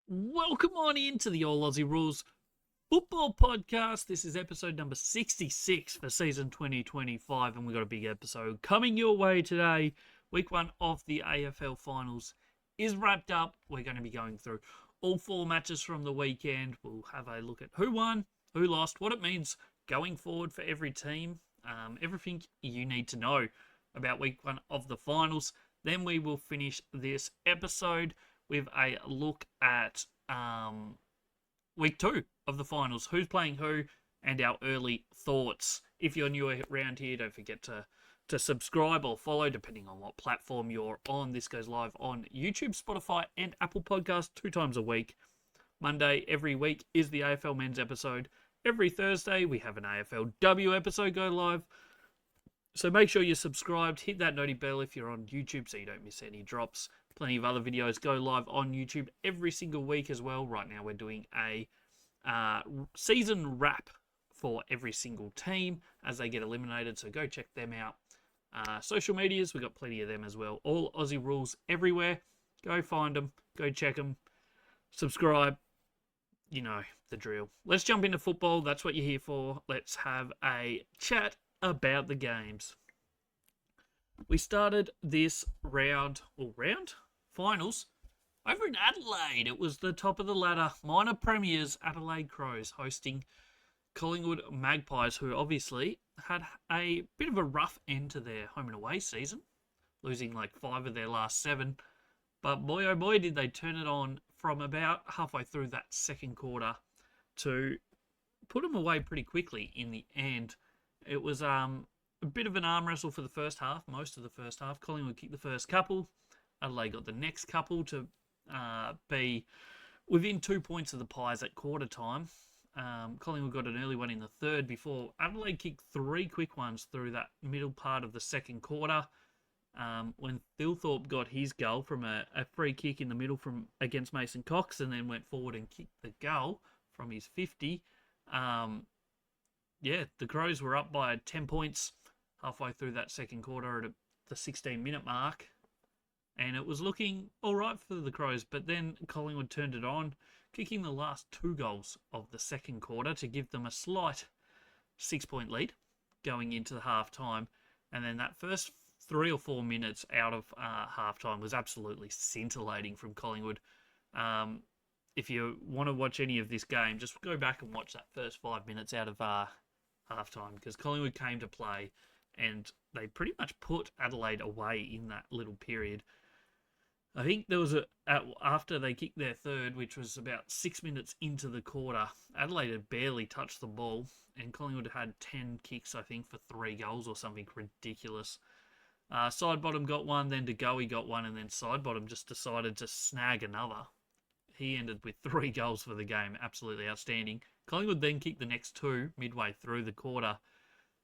Welcome on into the All Aussie Rules Football Podcast. This is episode number 66 for season 2025, and we've got a big episode coming your way today. Week one of the AFL finals is wrapped up. We're going to be going through all four matches from the weekend. We'll have a look at who won, who lost, what it means going forward for every team, everything you need to know about week one of the finals. Then we will finish this episode with a look at week two of the finals, who's playing who, and our early thoughts. If you're new around here, don't forget to subscribe or follow, depending on what platform you're on. This goes live on YouTube, Spotify, and Apple Podcasts 2 times a week. Monday every week is the AFL men's episode. Every Thursday we have an AFLW episode go live. So make sure you're subscribed. Hit that noti bell if you're on YouTube so you don't miss any drops. Plenty of other videos go live on YouTube every single week as well. Right now we're doing a season wrap for every single team as they get eliminated. So go check them out. Social medias, we've got plenty of them as well. All Aussie Rules everywhere. Go find them. Go check them. Subscribe. You know the drill. Let's jump into football. That's what you're here for. Let's have a chat about the games. We started this finals over in Adelaide. It was the top of the ladder. Minor premiers, Adelaide Crows, hosting Collingwood Magpies, who obviously had a bit of a rough end to their home and away season, losing like 5 of their last 7. But boy, oh boy, did they turn it on from about halfway through that second quarter to put them away pretty quickly in the end. It was a bit of an arm wrestle for the first half, most of the first half. Collingwood kicked the first couple. Adelaide got the next couple to be within 2 points of the Pies at quarter time. Collingwood got an early one in the third before Adelaide kicked 3 quick ones through that middle part of the second quarter. When Thilthorpe got his goal from a free kick in the middle from against Mason Cox and then went forward and kicked the goal from his 50. The Crows were up by 10 points halfway through that second quarter at the 16-minute mark. And it was looking all right for the Crows, but then Collingwood turned it on, kicking the last 2 goals of the second quarter to give them a slight 6-point lead going into the half-time. And then that first 3 or 4 minutes out of half-time was absolutely scintillating from Collingwood. If you want to watch any of this game, just go back and watch that first 5 minutes out of halftime, because Collingwood came to play and they pretty much put Adelaide away in that little period. I think there was after they kicked their third, which was about 6 minutes into the quarter, Adelaide had barely touched the ball, and Collingwood had 10 kicks, I think, for 3 goals or something ridiculous. Sidebottom got one, then DeGoey got one, and then Sidebottom just decided to snag another. He ended with 3 goals for the game. Absolutely outstanding. Collingwood then kicked the next 2 midway through the quarter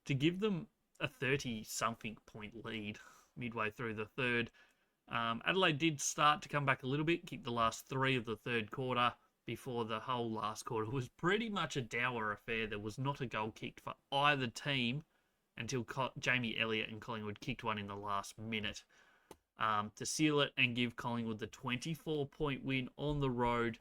to give them a 30-something point lead midway through the third. Adelaide did start to come back a little bit, kicked the last 3 of the third quarter before the whole last quarter. It was pretty much a dour affair. There was not a goal kicked for either team until Jamie Elliott and Collingwood kicked one in the last minute to seal it and give Collingwood the 24-point win on the road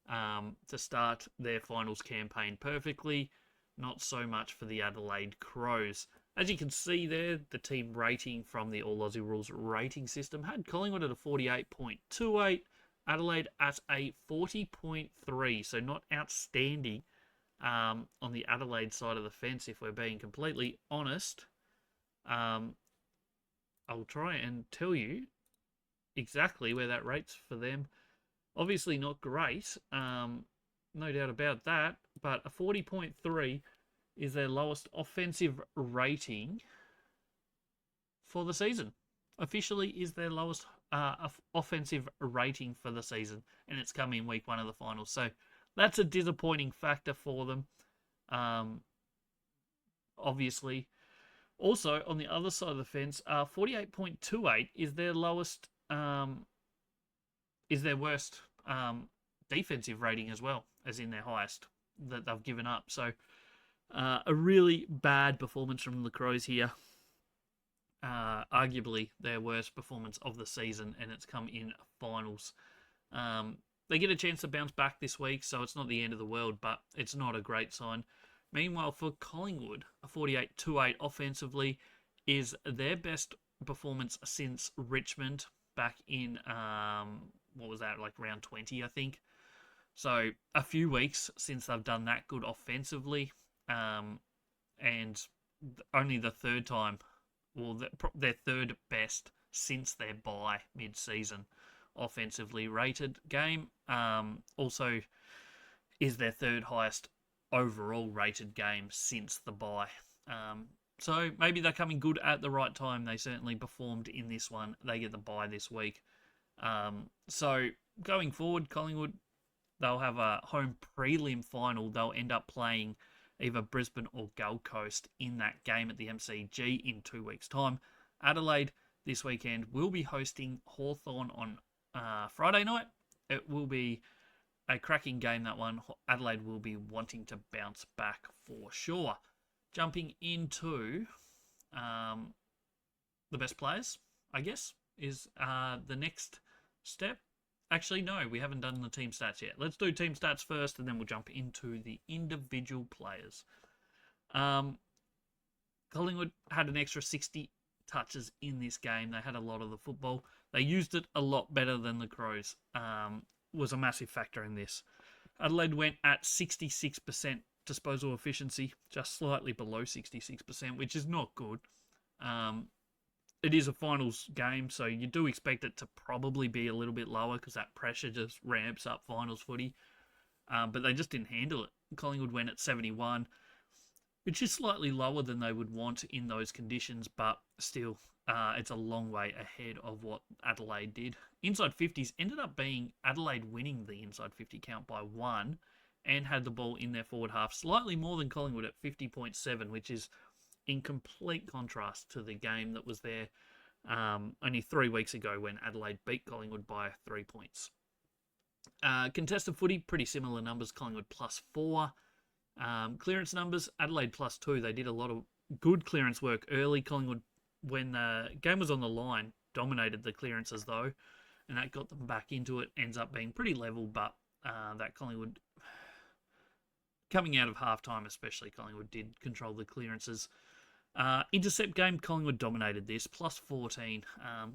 to start their finals campaign perfectly. Not so much for the Adelaide Crows. As you can see there, the team rating from the All Aussie Rules rating system had Collingwood at a 48.28, Adelaide at a 40.3, so not outstanding on the Adelaide side of the fence, if we're being completely honest. I'll try and tell you exactly where that rates for them. Obviously not great, no doubt about that, but a 40.3 is their lowest offensive rating for the season. Officially is their lowest offensive rating for the season, and it's come in week one of the finals. So that's a disappointing factor for them, obviously. Also, on the other side of the fence, 48.28 is their lowest, is their worst defensive rating as well, as in their highest that they've given up. So a really bad performance from the Crows here. Arguably their worst performance of the season, and it's come in finals. They get a chance to bounce back this week, so it's not the end of the world, but it's not a great sign. Meanwhile, for Collingwood, a 48-2-8 offensively is their best performance since Richmond back in, what was that, like round 20, I think. So a few weeks since they've done that good offensively, and only the third time, well, their third best since their bye mid-season offensively rated game. Also is their third highest overall rated game since the bye. So maybe they're coming good at the right time. They certainly performed in this one. They get the bye this week. So going forward, Collingwood, they'll have a home prelim final. They'll end up playing either Brisbane or Gold Coast in that game at the MCG in 2 weeks' time. Adelaide this weekend will be hosting Hawthorn on Friday night. It will be a cracking game, that one. Adelaide will be wanting to bounce back for sure. Jumping into the best players, I guess, is the next step. Actually, no, we haven't done the team stats yet. Let's do team stats first, and then we'll jump into the individual players. Collingwood had an extra 60 touches in this game. They had a lot of the football. They used it a lot better than the Crows. Was a massive factor in this. Adelaide went at 66% disposal efficiency, just slightly below 66%, which is not good. It is a finals game, so you do expect it to probably be a little bit lower because that pressure just ramps up finals footy. But they just didn't handle it. Collingwood went at 71, which is slightly lower than they would want in those conditions, but still, it's a long way ahead of what Adelaide did. Inside 50s ended up being Adelaide winning the inside 50 count by 1 and had the ball in their forward half slightly more than Collingwood at 50.7, which is in complete contrast to the game that was there only 3 weeks ago when Adelaide beat Collingwood by 3 points. Contested footy, pretty similar numbers. Collingwood +4. Clearance numbers, Adelaide +2. They did a lot of good clearance work early. Collingwood, when the game was on the line, dominated the clearances though, and that got them back into it. Ends up being pretty level, but that Collingwood, coming out of halftime especially, Collingwood did control the clearances. Intercept game, Collingwood dominated this, +14.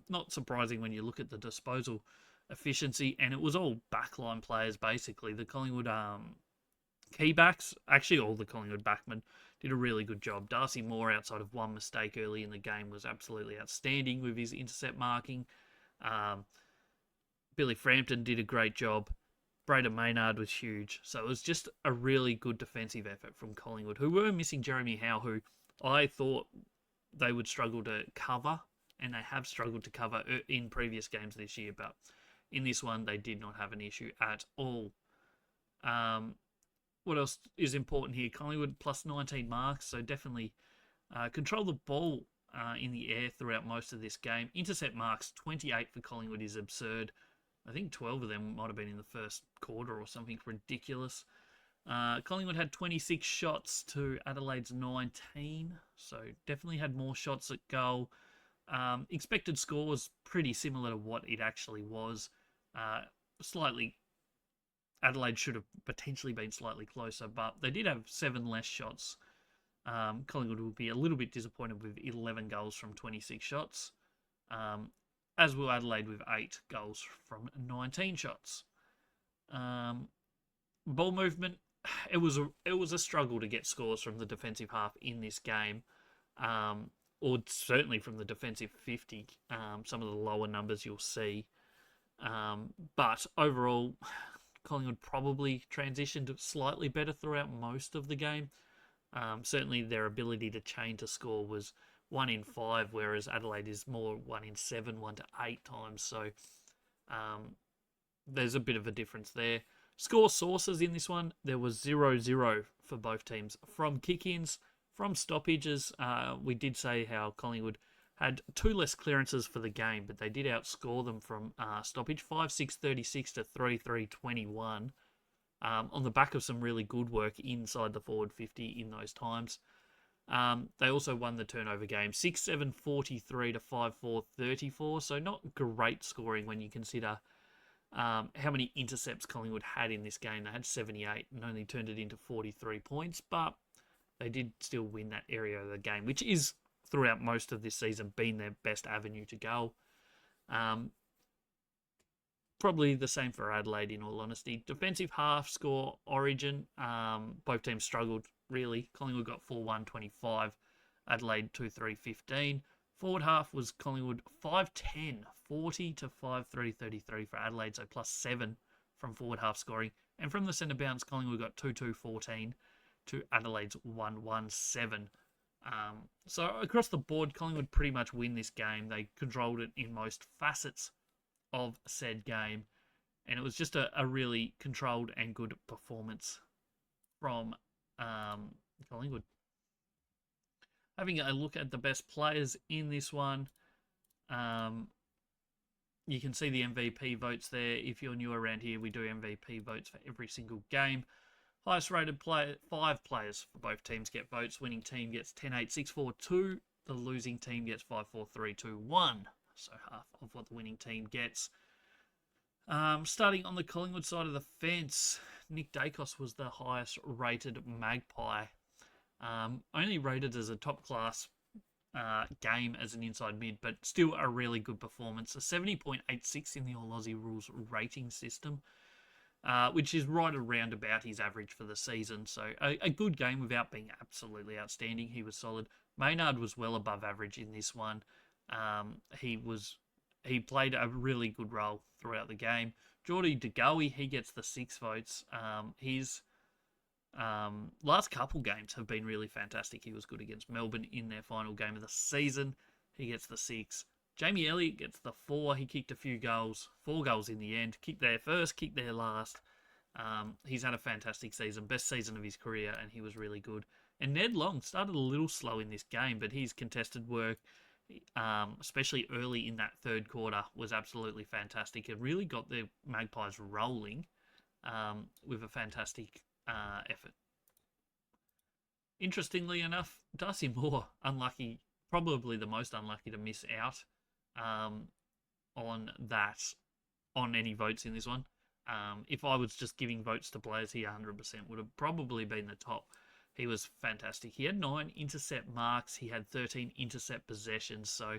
Not surprising when you look at the disposal efficiency, and it was all backline players basically. The Collingwood key backs, actually all the Collingwood backmen, did a really good job. Darcy Moore, outside of one mistake early in the game, was absolutely outstanding with his intercept marking. Billy Frampton did a great job. Braden Maynard was huge. So it was just a really good defensive effort from Collingwood, who were missing Jeremy Howe, who I thought they would struggle to cover, and they have struggled to cover in previous games this year, but in this one they did not have an issue at all. What else is important here? Collingwood +19 marks, so definitely control the ball in the air throughout most of this game. Intercept marks, 28 for Collingwood is absurd. I think 12 of them might have been in the first quarter or something ridiculous. Collingwood had 26 shots to Adelaide's 19, so definitely had more shots at goal. Expected score was pretty similar to what it actually was. Slightly, Adelaide should have potentially been slightly closer, but they did have 7 less shots. Collingwood will be a little bit disappointed with 11 goals from 26 shots, as will Adelaide with 8 goals from 19 shots. Ball movement, it was a struggle to get scores from the defensive half in this game, or certainly from the defensive 50. Some of the lower numbers you'll see, but overall, Collingwood probably transitioned slightly better throughout most of the game. Certainly their ability to chain to score was 1 in 5, whereas Adelaide is more 1 in 7, 1 to 8 times. So there's a bit of a difference there. Score sources in this one, there was 0-0 for both teams. From kick-ins, from stoppages, we did say how Collingwood had 2 less clearances for the game, but they did outscore them from stoppage, 5-6-36 to 3-3-21, on the back of some really good work inside the forward 50 in those times. They also won the turnover game, 6-7-43 to 5-4-34, so not great scoring when you consider how many intercepts Collingwood had in this game. They had 78 and only turned it into 43 points, but they did still win that area of the game, which is throughout most of this season been their best avenue to go. Probably the same for Adelaide, in all honesty. Defensive half score Origin. Both teams struggled, really. Collingwood got 4-1-25. Adelaide 2-3-15. Forward half was Collingwood 5-10, 40 to 5-3-33 for Adelaide, so +7 from forward half scoring. And from the centre bounce, Collingwood got 2-2-14 to Adelaide's 1-1-7. So across the board, Collingwood pretty much win this game. They controlled it in most facets of said game, and it was just a really controlled and good performance from Collingwood. Having a look at the best players in this one, you can see the MVP votes there. If you're new around here, we do MVP votes for every single game. Highest rated player, 5 players for both teams get votes. Winning team gets 10-8-6-4-2. The losing team gets 5-4-3-2-1. So half of what the winning team gets. Starting on the Collingwood side of the fence, Nick Dacos was the highest rated Magpie. Only rated as a top class game as an inside mid, but still a really good performance. A 70.86 in the All Aussie Rules rating system, which is right around about his average for the season. So a good game without being absolutely outstanding. He was solid. Maynard was well above average in this one. He played a really good role throughout the game. Geordie DeGoey, he gets the 6 votes. His last couple games have been really fantastic. He was good against Melbourne in their final game of the season. He gets the 6. Jamie Elliott gets the 4. He kicked a few goals, 4 goals in the end. Kicked there first, kicked there last. He's had a fantastic season, best season of his career, and he was really good. And Ned Long started a little slow in this game, but his contested work, especially early in that third quarter, was absolutely fantastic. It really got the Magpies rolling with a fantastic effort. Interestingly enough, Darcy Moore, unlucky, probably the most unlucky to miss out on any votes in this one. If I was just giving votes to players, he 100% would have probably been the top. He was fantastic. He had 9 intercept marks. He had 13 intercept possessions. So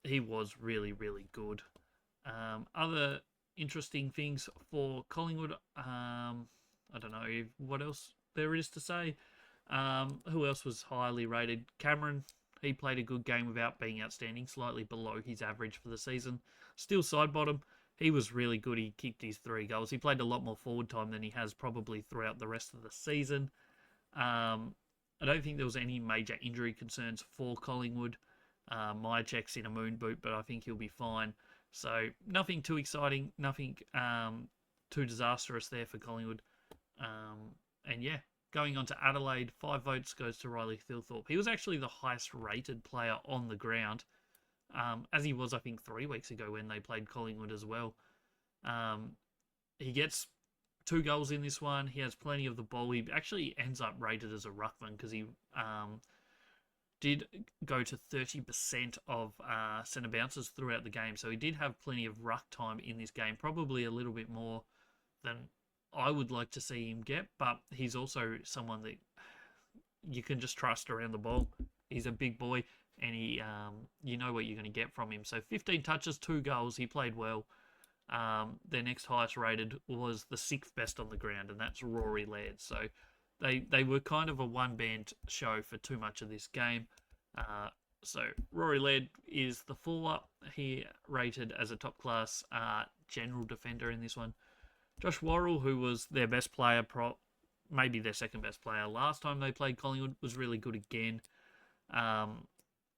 he was really, really good. Other interesting things for Collingwood. I don't know what else there is to say. Who else was highly rated? Cameron. He played a good game without being outstanding. Slightly below his average for the season. Still side bottom. He was really good. He kicked his 3 goals. He played a lot more forward time than he has probably throughout the rest of the season. I don't think there was any major injury concerns for Collingwood. Myercheck's in a moon boot, but I think he'll be fine. So nothing too exciting, nothing too disastrous there for Collingwood. And yeah, going on to Adelaide, 5 votes goes to Riley Thilthorpe. He was actually the highest rated player on the ground. As he was, I think, 3 weeks ago when they played Collingwood as well. He gets 2 goals in this one. He has plenty of the ball. He actually ends up rated as a ruckman because he did go to 30% of centre bounces throughout the game. So he did have plenty of ruck time in this game, probably a little bit more than I would like to see him get. But he's also someone that you can just trust around the ball. He's a big boy. And he, you know what you're going to get from him. So 15 touches, 2 goals. He played well. Their next highest rated was the 6th best on the ground, and that's Rory Laird. So they were kind of a one-band show for too much of this game. So Rory Laird is the fuller. He rated as a top-class general defender in this one. Josh Worrell, who was their best player, maybe their second best player last time they played Collingwood, was really good again.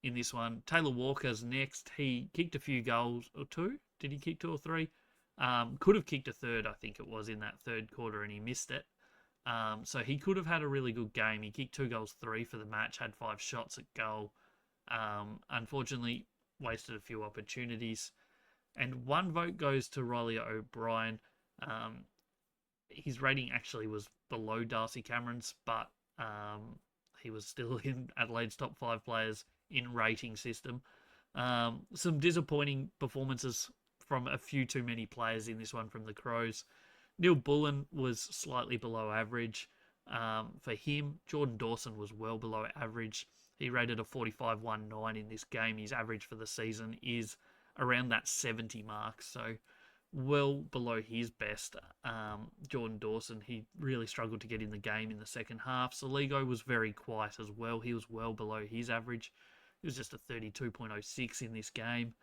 In this one, Taylor Walker's next. He kicked a few goals, or 2. Did he kick 2 or 3? Could have kicked a 3rd, I think it was, in that 3rd quarter, and he missed it. So he could have had a really good game. He kicked 2 goals, 3 for the match, had 5 shots at goal. Unfortunately, wasted a few opportunities. And 1 vote goes to Riley O'Brien. His rating actually was below Darcy Cameron's, but he was still in Adelaide's top 5 players in rating system. Some disappointing performances from a few too many players in this one from the Crows. Neil Bullen was slightly below average. For him, Jordan Dawson was well below average. He rated a 45.19 in this game. His average for the season is around that 70 mark, so well below his best. Jordan Dawson, he really struggled to get in the game in the second half. Soligo was very quiet as well. He was well below his average. He was just a 32.06 in this game.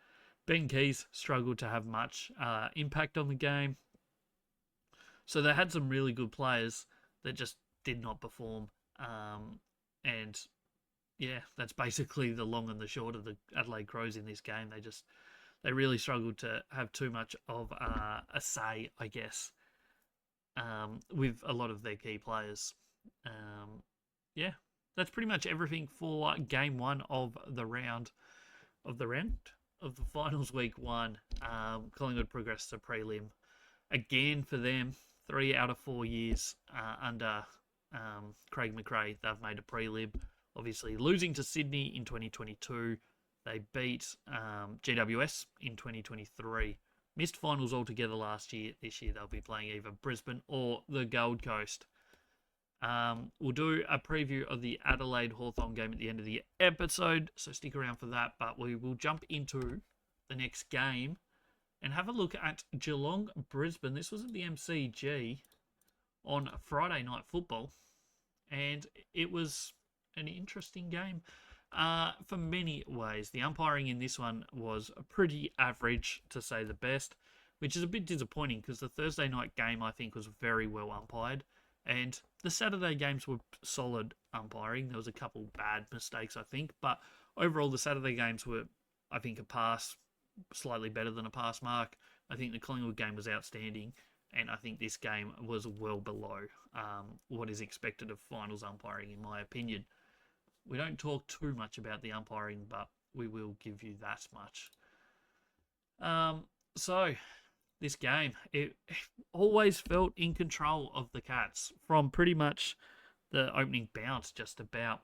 Ben Keys struggled to have much impact on the game. So they had some really good players that just did not perform. And yeah, that's basically the long and the short of the Adelaide Crows in this game. They really struggled to have too much of a say, I guess, with a lot of their key players. Yeah, that's pretty much everything for game one of the finals week one. Collingwood progressed to prelim. Again, for them, 3 out of 4 years under Craig McRae, they've made a prelim. Obviously, losing to Sydney in 2022. They beat GWS in 2023. Missed finals altogether last year. This year they'll be playing either Brisbane or the Gold Coast. We'll do a preview of the Adelaide Hawthorn game at the end of the episode, so stick around for that. But we will jump into the next game and have a look at Geelong Brisbane. This was at the MCG on Friday Night Football, and it was an interesting game. For many ways. The umpiring in this one was pretty average, to say the best, which is a bit disappointing because the Thursday night game, I think, was very well umpired, and the Saturday games were solid umpiring. There was a couple bad mistakes, I think, but overall the Saturday games were, I think, a pass, slightly better than a pass mark. I think the Collingwood game was outstanding, and I think this game was well below what is expected of finals umpiring, in my opinion. We don't talk too much about the umpiring, but we will give you that much. So, this game, it always felt in control of the Cats from pretty much the opening bounce, just about.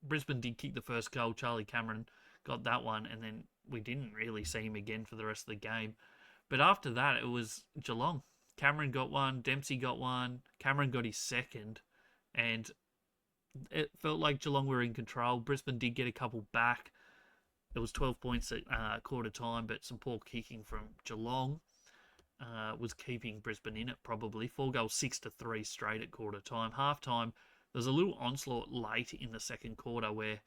Brisbane did kick the first goal. Charlie Cameron got that one, and then we didn't really see him again for the rest of the game. But after that, it was Geelong. Cameron got one, Dempsey got one, Cameron got his second, and it felt like Geelong were in control. Brisbane did get a couple back. It was 12 points at quarter time, but some poor kicking from Geelong was keeping Brisbane in it probably. 4 goals, 6-3 straight at quarter time. Half time, there was a little onslaught late in the second quarter where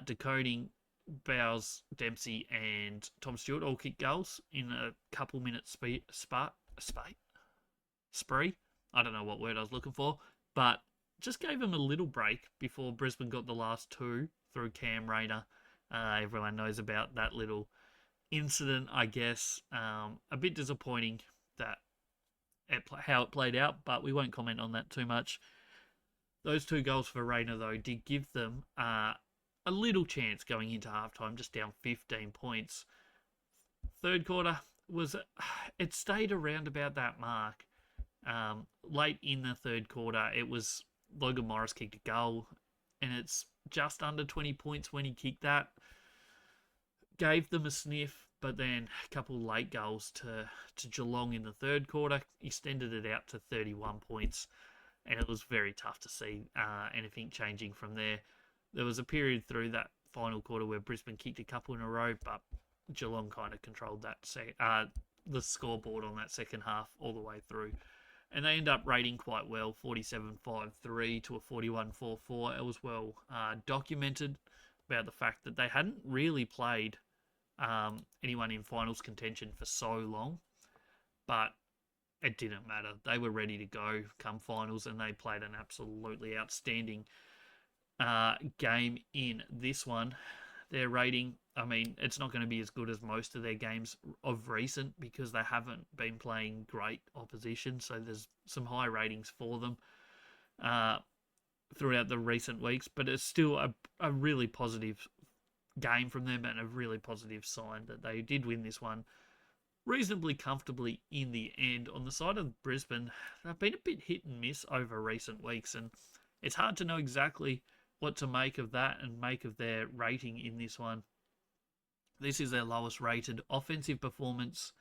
Decoding, Bowes, Dempsey and Tom Stewart all kicked goals in a couple minutes spree. I don't know what word I was looking for, but just gave them a little break before Brisbane got the last 2 through Cam Rayner. Everyone knows about that little incident, I guess. A bit disappointing that how it played out, but we won't comment on that too much. Those 2 goals for Rayner, though, did give them a little chance going into halftime, just down 15 points. Third quarter it stayed around about that mark. Late in the third quarter, it was Logan Morris kicked a goal, and it's just under 20 points when he kicked that. Gave them a sniff, but then a couple late goals to Geelong in the third quarter extended it out to 31 points, and it was very tough to see anything changing from there. There was a period through that final quarter where Brisbane kicked a couple in a row, but Geelong kind of controlled that the scoreboard on that second half all the way through. And they end up rating quite well, 47.53 to a 41.44. It was well documented about the fact that they hadn't really played anyone in finals contention for so long, but it didn't matter. They were ready to go come finals, and they played an absolutely outstanding game in this one. Their rating, I mean, it's not going to be as good as most of their games of recent because they haven't been playing great opposition. So there's some high ratings for them throughout the recent weeks. But it's still a really positive game from them and a really positive sign that they did win this one reasonably comfortably in the end. On the side of Brisbane, they've been a bit hit and miss over recent weeks, and it's hard to know exactly what to make of that and make of their rating in this one. This is their lowest rated offensive performance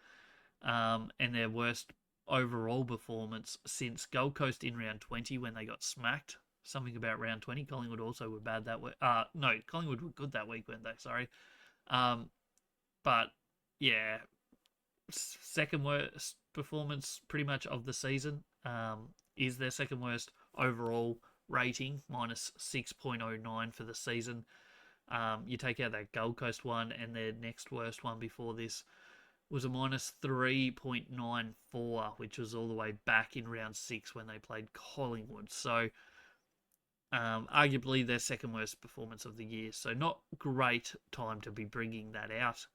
and their worst overall performance since Gold Coast in round 20 when they got smacked. Something about round 20. Collingwood also were bad that week. No, Collingwood were good that week, weren't they? Sorry. But yeah, second worst performance pretty much of the season. Is their second worst overall rating, minus 6.09 for the season. You take out that Gold Coast one, and their next worst one before this was a minus 3.94, which was all the way back in round 6 when they played Collingwood. So, arguably their second worst performance of the year. So, not great time to be bringing that out.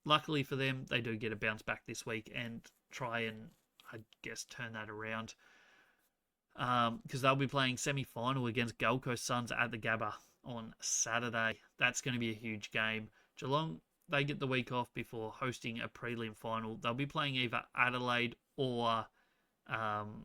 Luckily for them, they do get a bounce back this week and try and, I guess, turn that around. Because they'll be playing semi-final against Gold Coast Suns at the Gabba on Saturday. That's going to be a huge game. Geelong, they get the week off before hosting a prelim final. They'll be playing either Adelaide or Hawthorn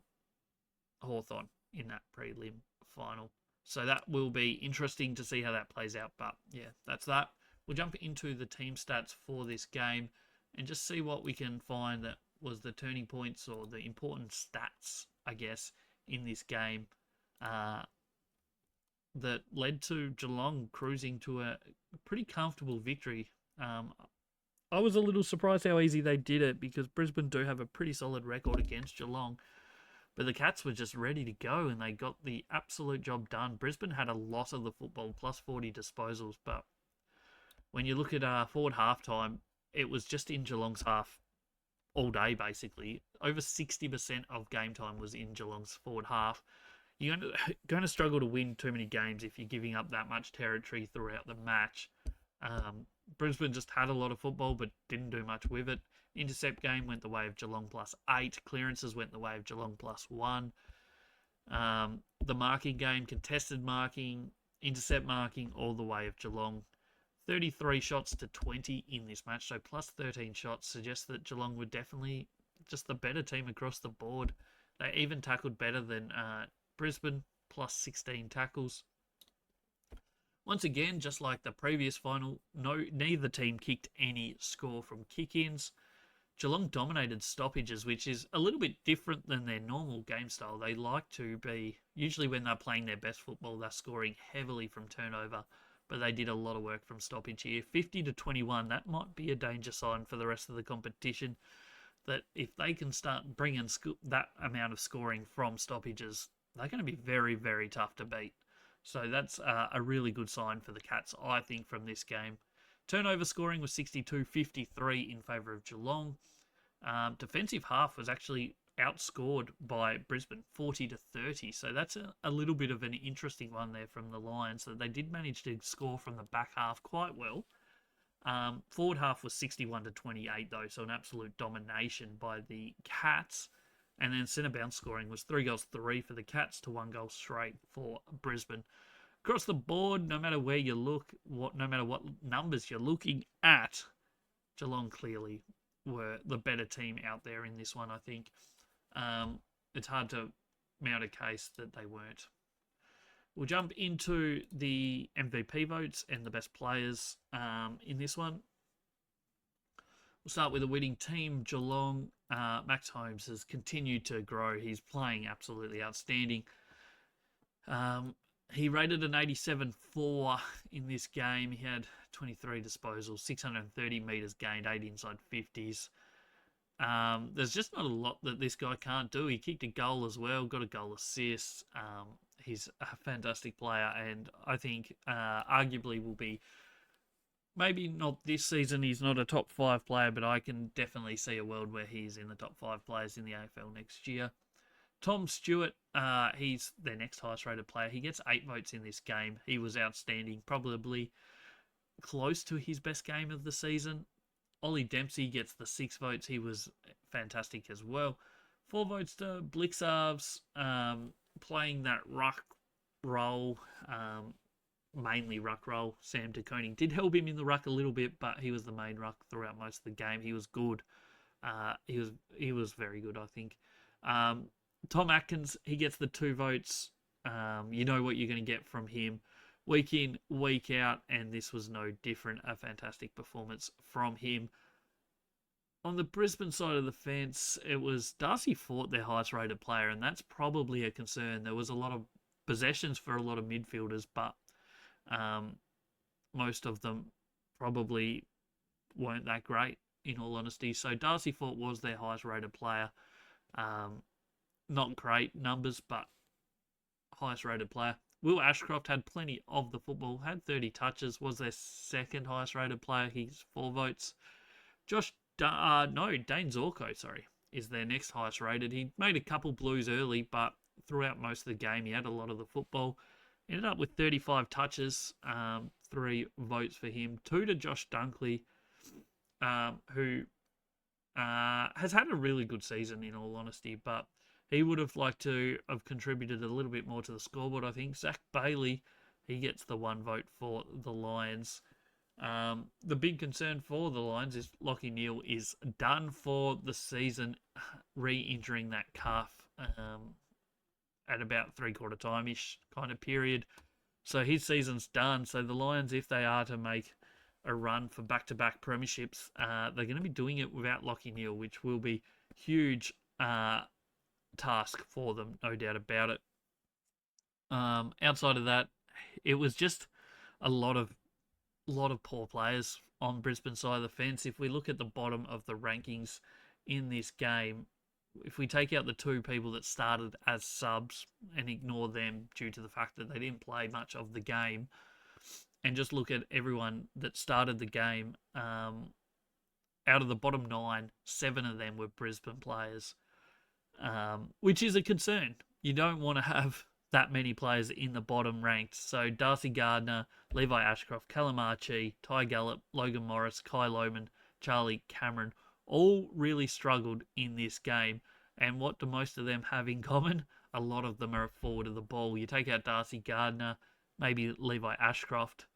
in that prelim final. So that will be interesting to see how that plays out. But yeah, that's that. We'll jump into the team stats for this game and just see what we can find that was the turning points or the important stats, I guess, in this game that led to Geelong cruising to a pretty comfortable victory. I was a little surprised how easy they did it because Brisbane do have a pretty solid record against Geelong. But the Cats were just ready to go and they got the absolute job done. Brisbane had a lot of the football, plus 40 disposals. But when you look at forward halftime, it was just in Geelong's half all day, basically. Over 60% of game time was in Geelong's forward half. You're going to struggle to win too many games if you're giving up that much territory throughout the match. Brisbane just had a lot of football but didn't do much with it. Intercept game went the way of Geelong plus 8. Clearances went the way of Geelong plus 1. The marking game, contested marking, intercept marking, all the way of Geelong. 33 shots to 20 in this match, so plus 13 shots suggests that Geelong were definitely just the better team across the board. They even tackled better than Brisbane, plus 16 tackles. Once again, just like the previous final, neither team kicked any score from kick-ins. Geelong dominated stoppages, which is a little bit different than their normal game style. They like to be, usually when they're playing their best football, they're scoring heavily from turnover, but they did a lot of work from stoppage here. 50 to 21, that might be a danger sign for the rest of the competition, that if they can start bringing that amount of scoring from stoppages, they're going to be very, very tough to beat. So that's a really good sign for the Cats, I think, from this game. Turnover scoring was 62-53 in favour of Geelong. Defensive half was actually outscored by Brisbane 40 to 30. So that's a little bit of an interesting one there from the Lions, that they did manage to score from the back half quite well. Forward half was 61 to 28 though, so an absolute domination by the Cats. And then centre bounce scoring was 3 goals 3 for the Cats to 1 goal straight for Brisbane. Across the board, no matter where you look, no matter what numbers you're looking at, Geelong clearly were the better team out there in this one, I think. It's hard to mount a case that they weren't. We'll jump into the MVP votes and the best players in this one. We'll start with the winning team, Geelong. Max Holmes has continued to grow. He's playing absolutely outstanding. He rated an 87.4 in this game. He had 23 disposals, 630 metres gained, 8 inside 50s. There's just not a lot that this guy can't do. He kicked a goal as well, got a goal assist. He's a fantastic player, and I think arguably will be, maybe not this season, he's not a top 5 player, but I can definitely see a world where he's in the top 5 players in the AFL next year. Tom Stewart, he's their next highest rated player. He gets 8 votes in this game. He was outstanding, probably close to his best game of the season. Ollie Dempsey gets the 6 votes. He was fantastic as well. 4 votes to Blixarves, playing that ruck role, mainly ruck role. Sam de Koning did help him in the ruck a little bit, but he was the main ruck throughout most of the game. He was good. He was very good, I think. Tom Atkins, he gets the 2 votes. You know what you're going to get from him. week in, week out, and this was no different. A fantastic performance from him. On the Brisbane side of the fence, it was Darcy Fort, their highest rated player, and that's probably a concern. There was a lot of possessions for a lot of midfielders, but most of them probably weren't that great, in all honesty. So Darcy Fort was their highest rated player. Not great numbers, but highest rated player. Will Ashcroft had plenty of the football, had 30 touches, was their second highest rated player. He's 4 votes. Dane Zorko, is their next highest rated. He made a couple blues early, but throughout most of the game, he had a lot of the football. Ended up with 35 touches, 3 votes for him. 2 to Josh Dunkley, who has had a really good season, in all honesty, but he would have liked to have contributed a little bit more to the scoreboard, I think. Zach Bailey, he gets the 1 vote for the Lions. The big concern for the Lions is Lachie Neale is done for the season, re-injuring that calf at about 3/4 time-ish kind of period. So his season's done. So the Lions, if they are to make a run for back-to-back premierships, they're going to be doing it without Lachie Neale, which will be huge task for them, no doubt about it. Outside of that, it was just a lot of poor players on Brisbane side of the fence. If we look at the bottom of the rankings in this game, if we take out the 2 people that started as subs and ignore them due to the fact that they didn't play much of the game, and just look at everyone that started the game, out of the bottom 9, 7 of them were Brisbane players, which is a concern. You don't want to have that many players in the bottom ranked. So Darcy Gardner, Levi Ashcroft, Callum Archie, Ty Gallup, Logan Morris, Kai Lohman, Charlie Cameron, all really struggled in this game. And what do most of them have in common? A lot of them are forward of the ball. You take out Darcy Gardner, maybe Levi Ashcroft,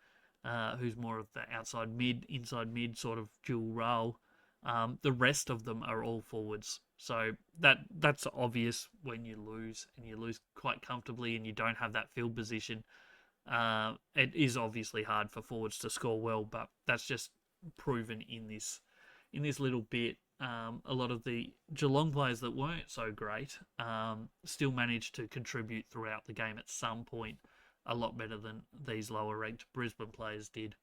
who's more of the outside mid, inside mid sort of dual role. The rest of them are all forwards. So that's obvious when you lose, and you lose quite comfortably, and you don't have that field position. It is obviously hard for forwards to score well, but that's just proven in this little bit. A lot of the Geelong players that weren't so great still managed to contribute throughout the game at some point, a lot better than these lower ranked Brisbane players did.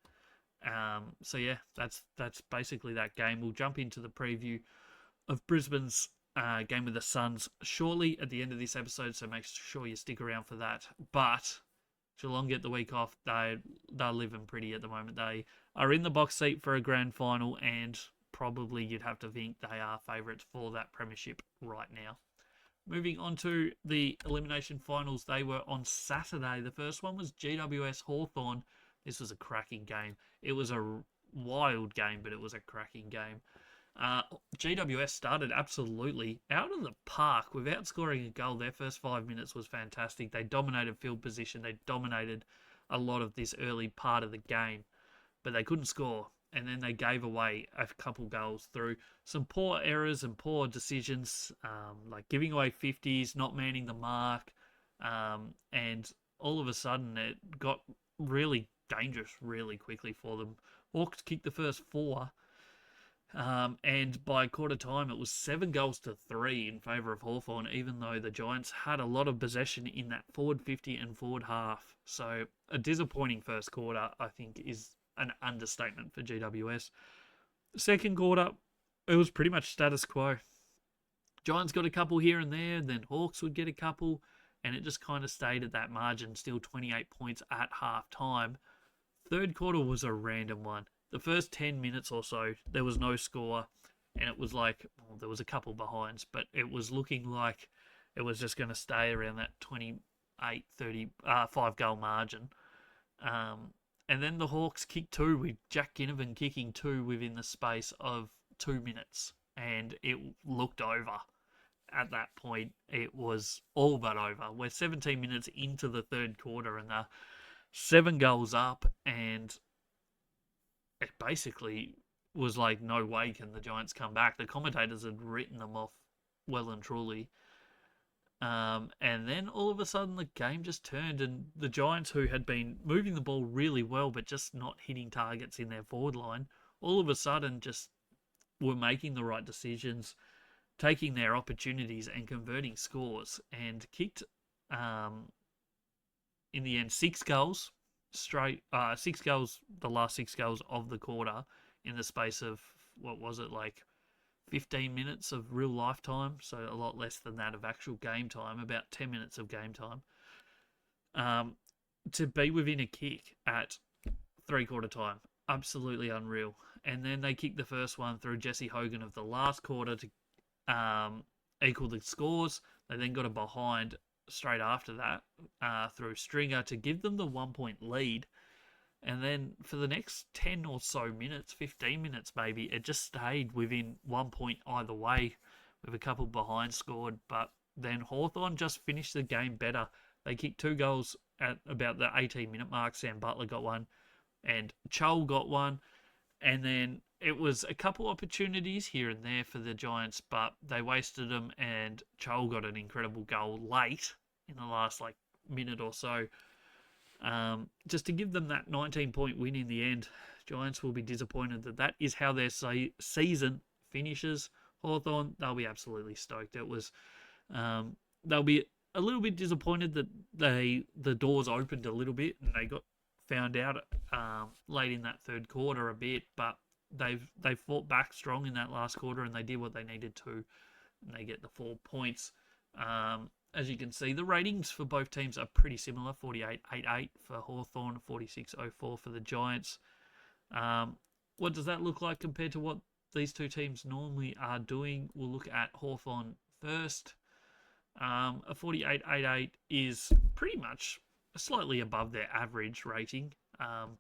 So yeah, that's basically that game. We'll jump into the preview of Brisbane's game with the Suns shortly at the end of this episode, so make sure you stick around for that. But Geelong get the week off. They're living pretty at the moment. They are in the box seat for a grand final, and probably you'd have to think they are favourites for that premiership right now. Moving on to the elimination finals, they were on Saturday. The first one was GWS Hawthorn. This was a cracking game. It was a wild game, but it was a cracking game. GWS started absolutely out of the park without scoring a goal. Their first 5 minutes was fantastic. They dominated field position. They dominated a lot of this early part of the game, but they couldn't score. And then they gave away a couple goals through some poor errors and poor decisions, like giving away 50s, not manning the mark, and all of a sudden it got really dangerous really quickly for them. Hawks kicked the first 4, and by quarter time it was 7-3 in favour of Hawthorn, even though the Giants had a lot of possession in that forward 50 and forward half. So a disappointing first quarter, I think, is an understatement for GWS. Second quarter, it was pretty much status quo. Giants got a couple here and there, and then Hawks would get a couple, and it just kind of stayed at that margin, still 28 points at half time. Third quarter was a random one. The first 10 minutes or so, there was no score, and it was like, well, there was a couple behinds, but it was looking like it was just going to stay around that 28-30, 5-goal margin. And then the Hawks kicked 2 with Jack Ginnivan kicking 2 within the space of 2 minutes, and it looked over. At that point, it was all but over. We're 17 minutes into the third quarter, and they're 7 goals up, and it basically was like, no way can the Giants come back. The commentators had written them off well and truly. And then all of a sudden the game just turned, and the Giants, who had been moving the ball really well but just not hitting targets in their forward line, all of a sudden just were making the right decisions, taking their opportunities and converting scores, and kicked in the end 6 goals straight, 6 goals, the last 6 goals of the quarter in the space of, what was it, like 15 minutes of real lifetime, so a lot less than that of actual game time, about 10 minutes of game time, to be within a kick at three-quarter time. Absolutely unreal. And then they kicked the first one through Jesse Hogan of the last quarter to equal the scores. They then got a behind straight after that through Stringer to give them the 1 point lead. And then for the next 10 or so minutes, 15 minutes maybe, it just stayed within 1 point either way with a couple behind scored. But then Hawthorn just finished the game better. They kicked 2 goals at about the 18-minute mark. Sam Butler got one and Chol got one. And then it was a couple opportunities here and there for the Giants, but they wasted them, and Chol got an incredible goal late in the last minute or so. Just to give them that 19-point win in the end. Giants will be disappointed that is how their season finishes. Hawthorn, they'll be absolutely stoked. It was, they'll be a little bit disappointed that the doors opened a little bit and they got found out late in that third quarter a bit, but they've fought back strong in that last quarter and they did what they needed to, and they get the 4 points. As you can see, the ratings for both teams are pretty similar, 48.88 for Hawthorn, 46.04 for the Giants. What does that look like compared to what these two teams normally are doing? We'll look at Hawthorn first. A 48.88 is pretty much slightly above their average rating,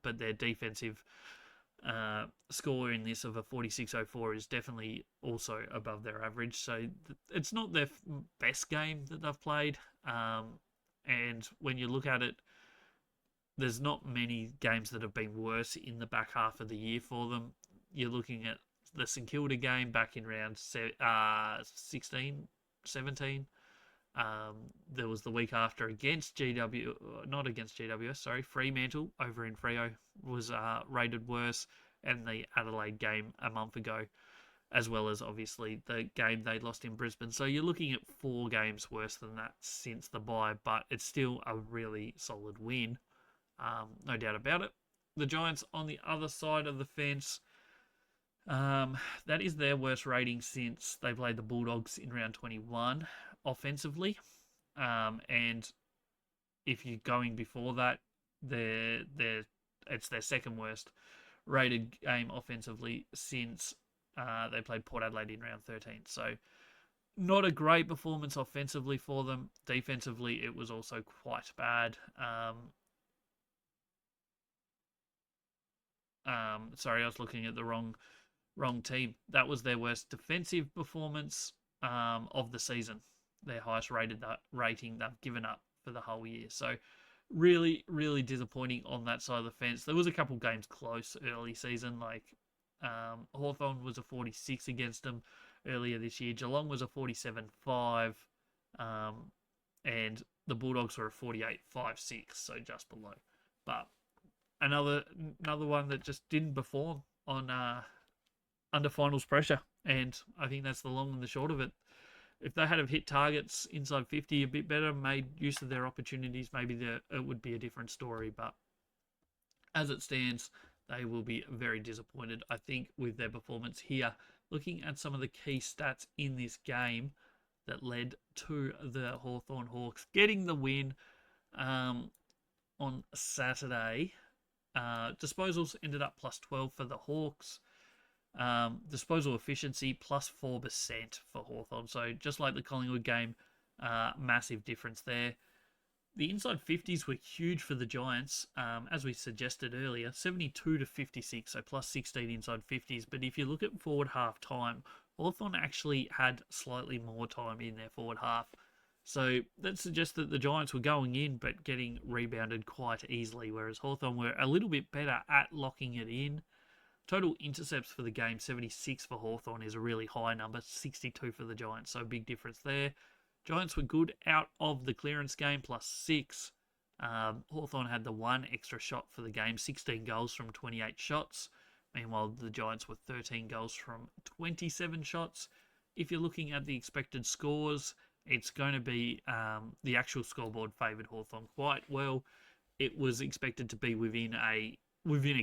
but their defensive score in this of a 46.04 is definitely also above their average. So it's not their best game that they've played. And when you look at it, there's not many games that have been worse in the back half of the year for them. You're looking at the St Kilda game back in round 16, 17. There was the week after against Fremantle over in Freo was rated worse, and the Adelaide game a month ago, as well as obviously the game they lost in Brisbane. So you're looking at 4 games worse than that since the bye, but it's still a really solid win, no doubt about it. The Giants on the other side of the fence, that is their worst rating since they played the Bulldogs in round 21 offensively, and if you're going before that, it's their second worst rated game offensively since they played Port Adelaide in round 13. So not a great performance offensively for them. Defensively, it was also quite bad. Sorry, I was looking at the wrong team. That was their worst defensive performance of the season. Their highest rating they've given up for the whole year. So really, really disappointing on that side of the fence. There was a couple games close early season, like Hawthorn was a 46 against them earlier this year. Geelong was a 47-5, and the Bulldogs were a 48-5-6, so just below. But another one that just didn't perform on under finals pressure, and I think that's the long and the short of it. If they had have hit targets inside 50 a bit better, made use of their opportunities, maybe it would be a different story. But as it stands, they will be very disappointed, I think, with their performance here. Looking at some of the key stats in this game that led to the Hawthorn Hawks getting the win on Saturday. Disposals ended up plus 12 for the Hawks. Disposal efficiency plus 4% for Hawthorn. So just like the Collingwood game, massive difference there. The inside 50s were huge for the Giants, as we suggested earlier, 72 to 56, so plus 16 inside 50s. But if you look at forward half time, Hawthorn actually had slightly more time in their forward half. So that suggests that the Giants were going in but getting rebounded quite easily, whereas Hawthorn were a little bit better at locking it in. Total intercepts for the game, 76 for Hawthorn is a really high number, 62 for the Giants, so big difference there. Giants were good out of the clearance game, +6. Hawthorn had the one extra shot for the game, 16 goals from 28 shots. Meanwhile, the Giants were 13 goals from 27 shots. If you're looking at the expected scores, it's going to be the actual scoreboard favoured Hawthorn quite well. It was expected to be within a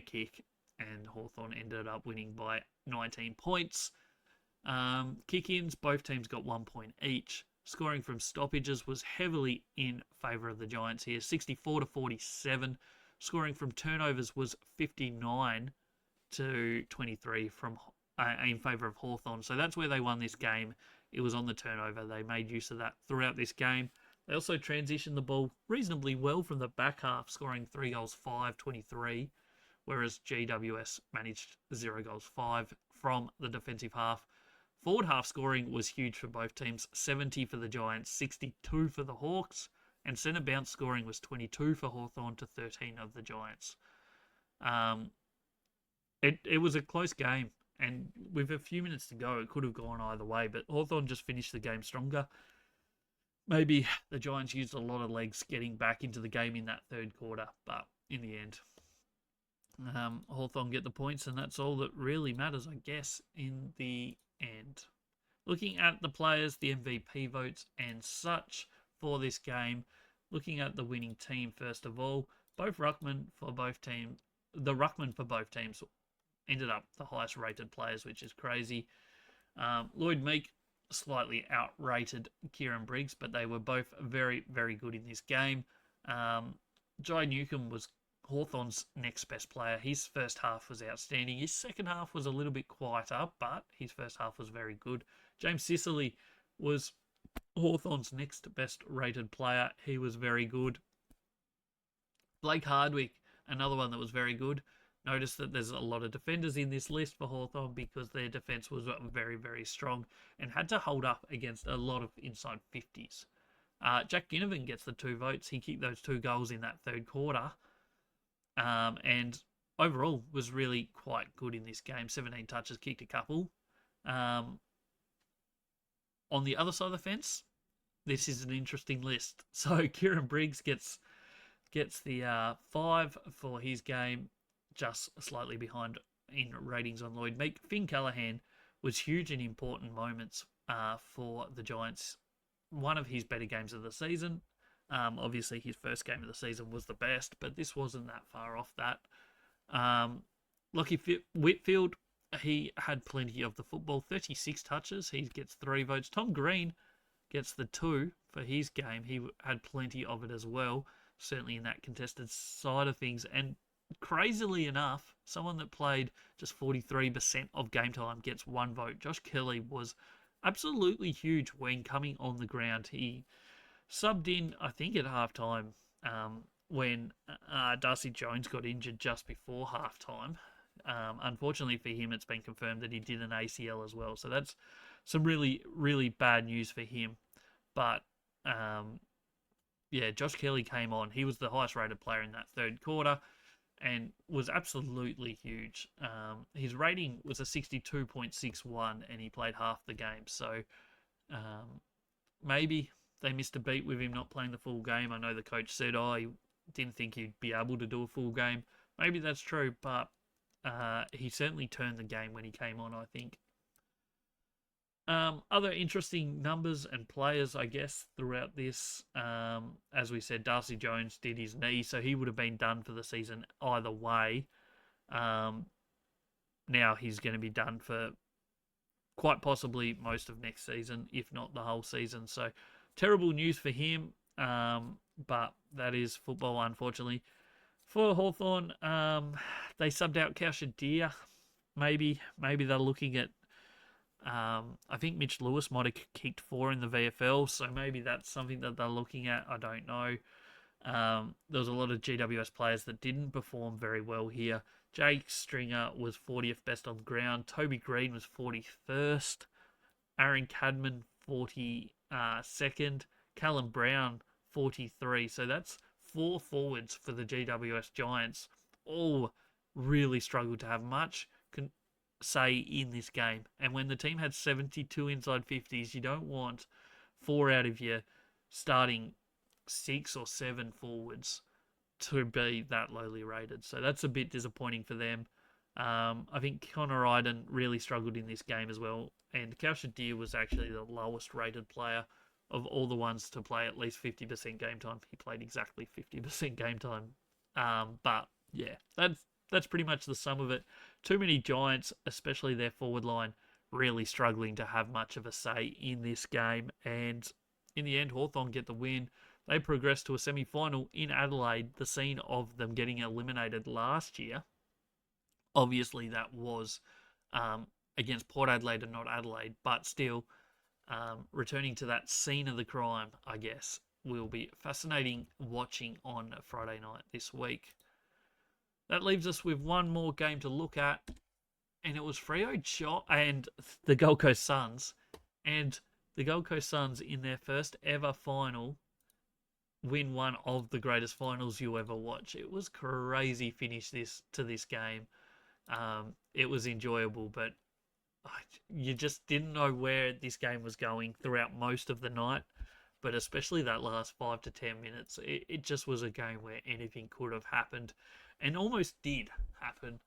kick, and Hawthorn ended up winning by 19 points. Kick-ins, both teams got 1 point each. Scoring from stoppages was heavily in favour of the Giants here, 64-47. Scoring from turnovers was 59-23 from in favour of Hawthorn. So that's where they won this game. It was on the turnover. They made use of that throughout this game. They also transitioned the ball reasonably well from the back half, scoring 3 goals, 5-23, whereas GWS managed 0 goals, 5 from the defensive half. Forward half scoring was huge for both teams, 70 for the Giants, 62 for the Hawks, and centre bounce scoring was 22 for Hawthorn to 13 of the Giants. It was a close game, and with a few minutes to go, it could have gone either way, but Hawthorn just finished the game stronger. Maybe the Giants used a lot of legs getting back into the game in that third quarter, but in the end, Hawthorn get the points, and that's all that really matters, I guess, in the end. Looking at the players, the MVP votes and such for this game, looking at the winning team first of all, the ruckman for both teams ended up the highest rated players, which is crazy. Lloyd Meek slightly outrated Kieran Briggs, but they were both very, very good in this game. Jai Newcomb was Hawthorn's next best player. His first half was outstanding. His second half was a little bit quieter, but his first half was very good. James Sicily was Hawthorn's next best rated player. He was very good. Blake Hardwick, another one that was very good. Notice that there's a lot of defenders in this list for Hawthorn because their defence was very, very strong and had to hold up against a lot of inside 50s. Jack Ginnivan gets the 2 votes. He kicked those 2 goals in that third quarter. And overall was really quite good in this game. 17 touches, kicked a couple. On the other side of the fence, this is an interesting list. So Kieran Briggs gets the 5 for his game, just slightly behind in ratings on Lloyd Meek. Finn Callaghan was huge in important moments for the Giants. One of his better games of the season. Obviously, his first game of the season was the best, but this wasn't that far off that. Lockie Whitfield, he had plenty of the football, 36 touches. He gets 3 votes. Tom Green gets the 2 for his game. He had plenty of it as well, certainly in that contested side of things. And crazily enough, someone that played just 43% of game time gets 1 vote. Josh Kelly was absolutely huge when coming on the ground. He subbed in, I think, at halftime when Darcy Jones got injured just before halftime. Unfortunately for him, it's been confirmed that he did an ACL as well. So that's some really, really bad news for him. But, Josh Kelly came on. He was the highest rated player in that third quarter and was absolutely huge. His rating was a 62.61 and he played half the game. So maybe they missed a beat with him not playing the full game. I know the coach said, he didn't think he'd be able to do a full game. Maybe that's true, but he certainly turned the game when he came on, I think. Other interesting numbers and players, I guess, throughout this. As we said, Darcy Jones did his knee, so he would have been done for the season either way. Now he's going to be done for quite possibly most of next season, if not the whole season. So terrible news for him, but that is football, unfortunately. For Hawthorn, they subbed out Kaushadea. Maybe they're looking at I think Mitch Lewis might have kicked 4 in the VFL, so maybe that's something that they're looking at. I don't know. There was a lot of GWS players that didn't perform very well here. Jake Stringer was 40th best on the ground. Toby Green was 41st. Aaron Cadman, 42nd. Callum Brown, 43. So that's 4 forwards for the GWS Giants. All really struggled to have much say in this game. And when the team had 72 inside 50s, you don't want 4 out of your starting 6 or 7 forwards to be that lowly rated. So that's a bit disappointing for them. I think Connor Iden really struggled in this game as well. And Kaushadir was actually the lowest rated player of all the ones to play at least 50% game time. He played exactly 50% game time. But yeah, that's pretty much the sum of it. Too many Giants, especially their forward line, really struggling to have much of a say in this game. And in the end, Hawthorn get the win. They progress to a semi-final in Adelaide, the scene of them getting eliminated last year. Obviously, that was against Port Adelaide and not Adelaide, but still, returning to that scene of the crime, I guess, will be fascinating watching on Friday night this week. That leaves us with one more game to look at, and it was Freo and the Gold Coast Suns. And the Gold Coast Suns, in their first ever final, win one of the greatest finals you ever watch. It was crazy finish to this game. It was enjoyable, but you just didn't know where this game was going throughout most of the night. But especially that last 5 to 10 minutes, it just was a game where anything could have happened, and almost did happen.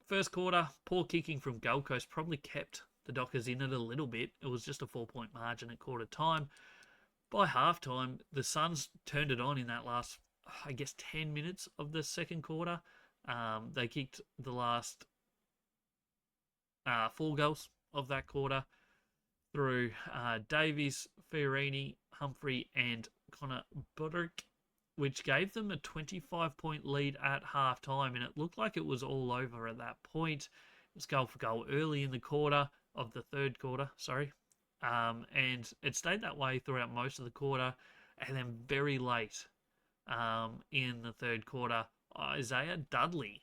First quarter, poor kicking from Gold Coast probably kept the Dockers in it a little bit. It was just a 4-point margin at quarter time. By halftime, the Suns turned it on in that last, 10 minutes of the second quarter. They kicked the last 4 goals of that quarter through Davies, Fiorini, Humphrey, and Connor Budrick, which gave them a 25-point lead at halftime, and it looked like it was all over at that point. It was goal for goal early in the third quarter, and it stayed that way throughout most of the quarter, and then very late in the third quarter, Isaiah Dudley,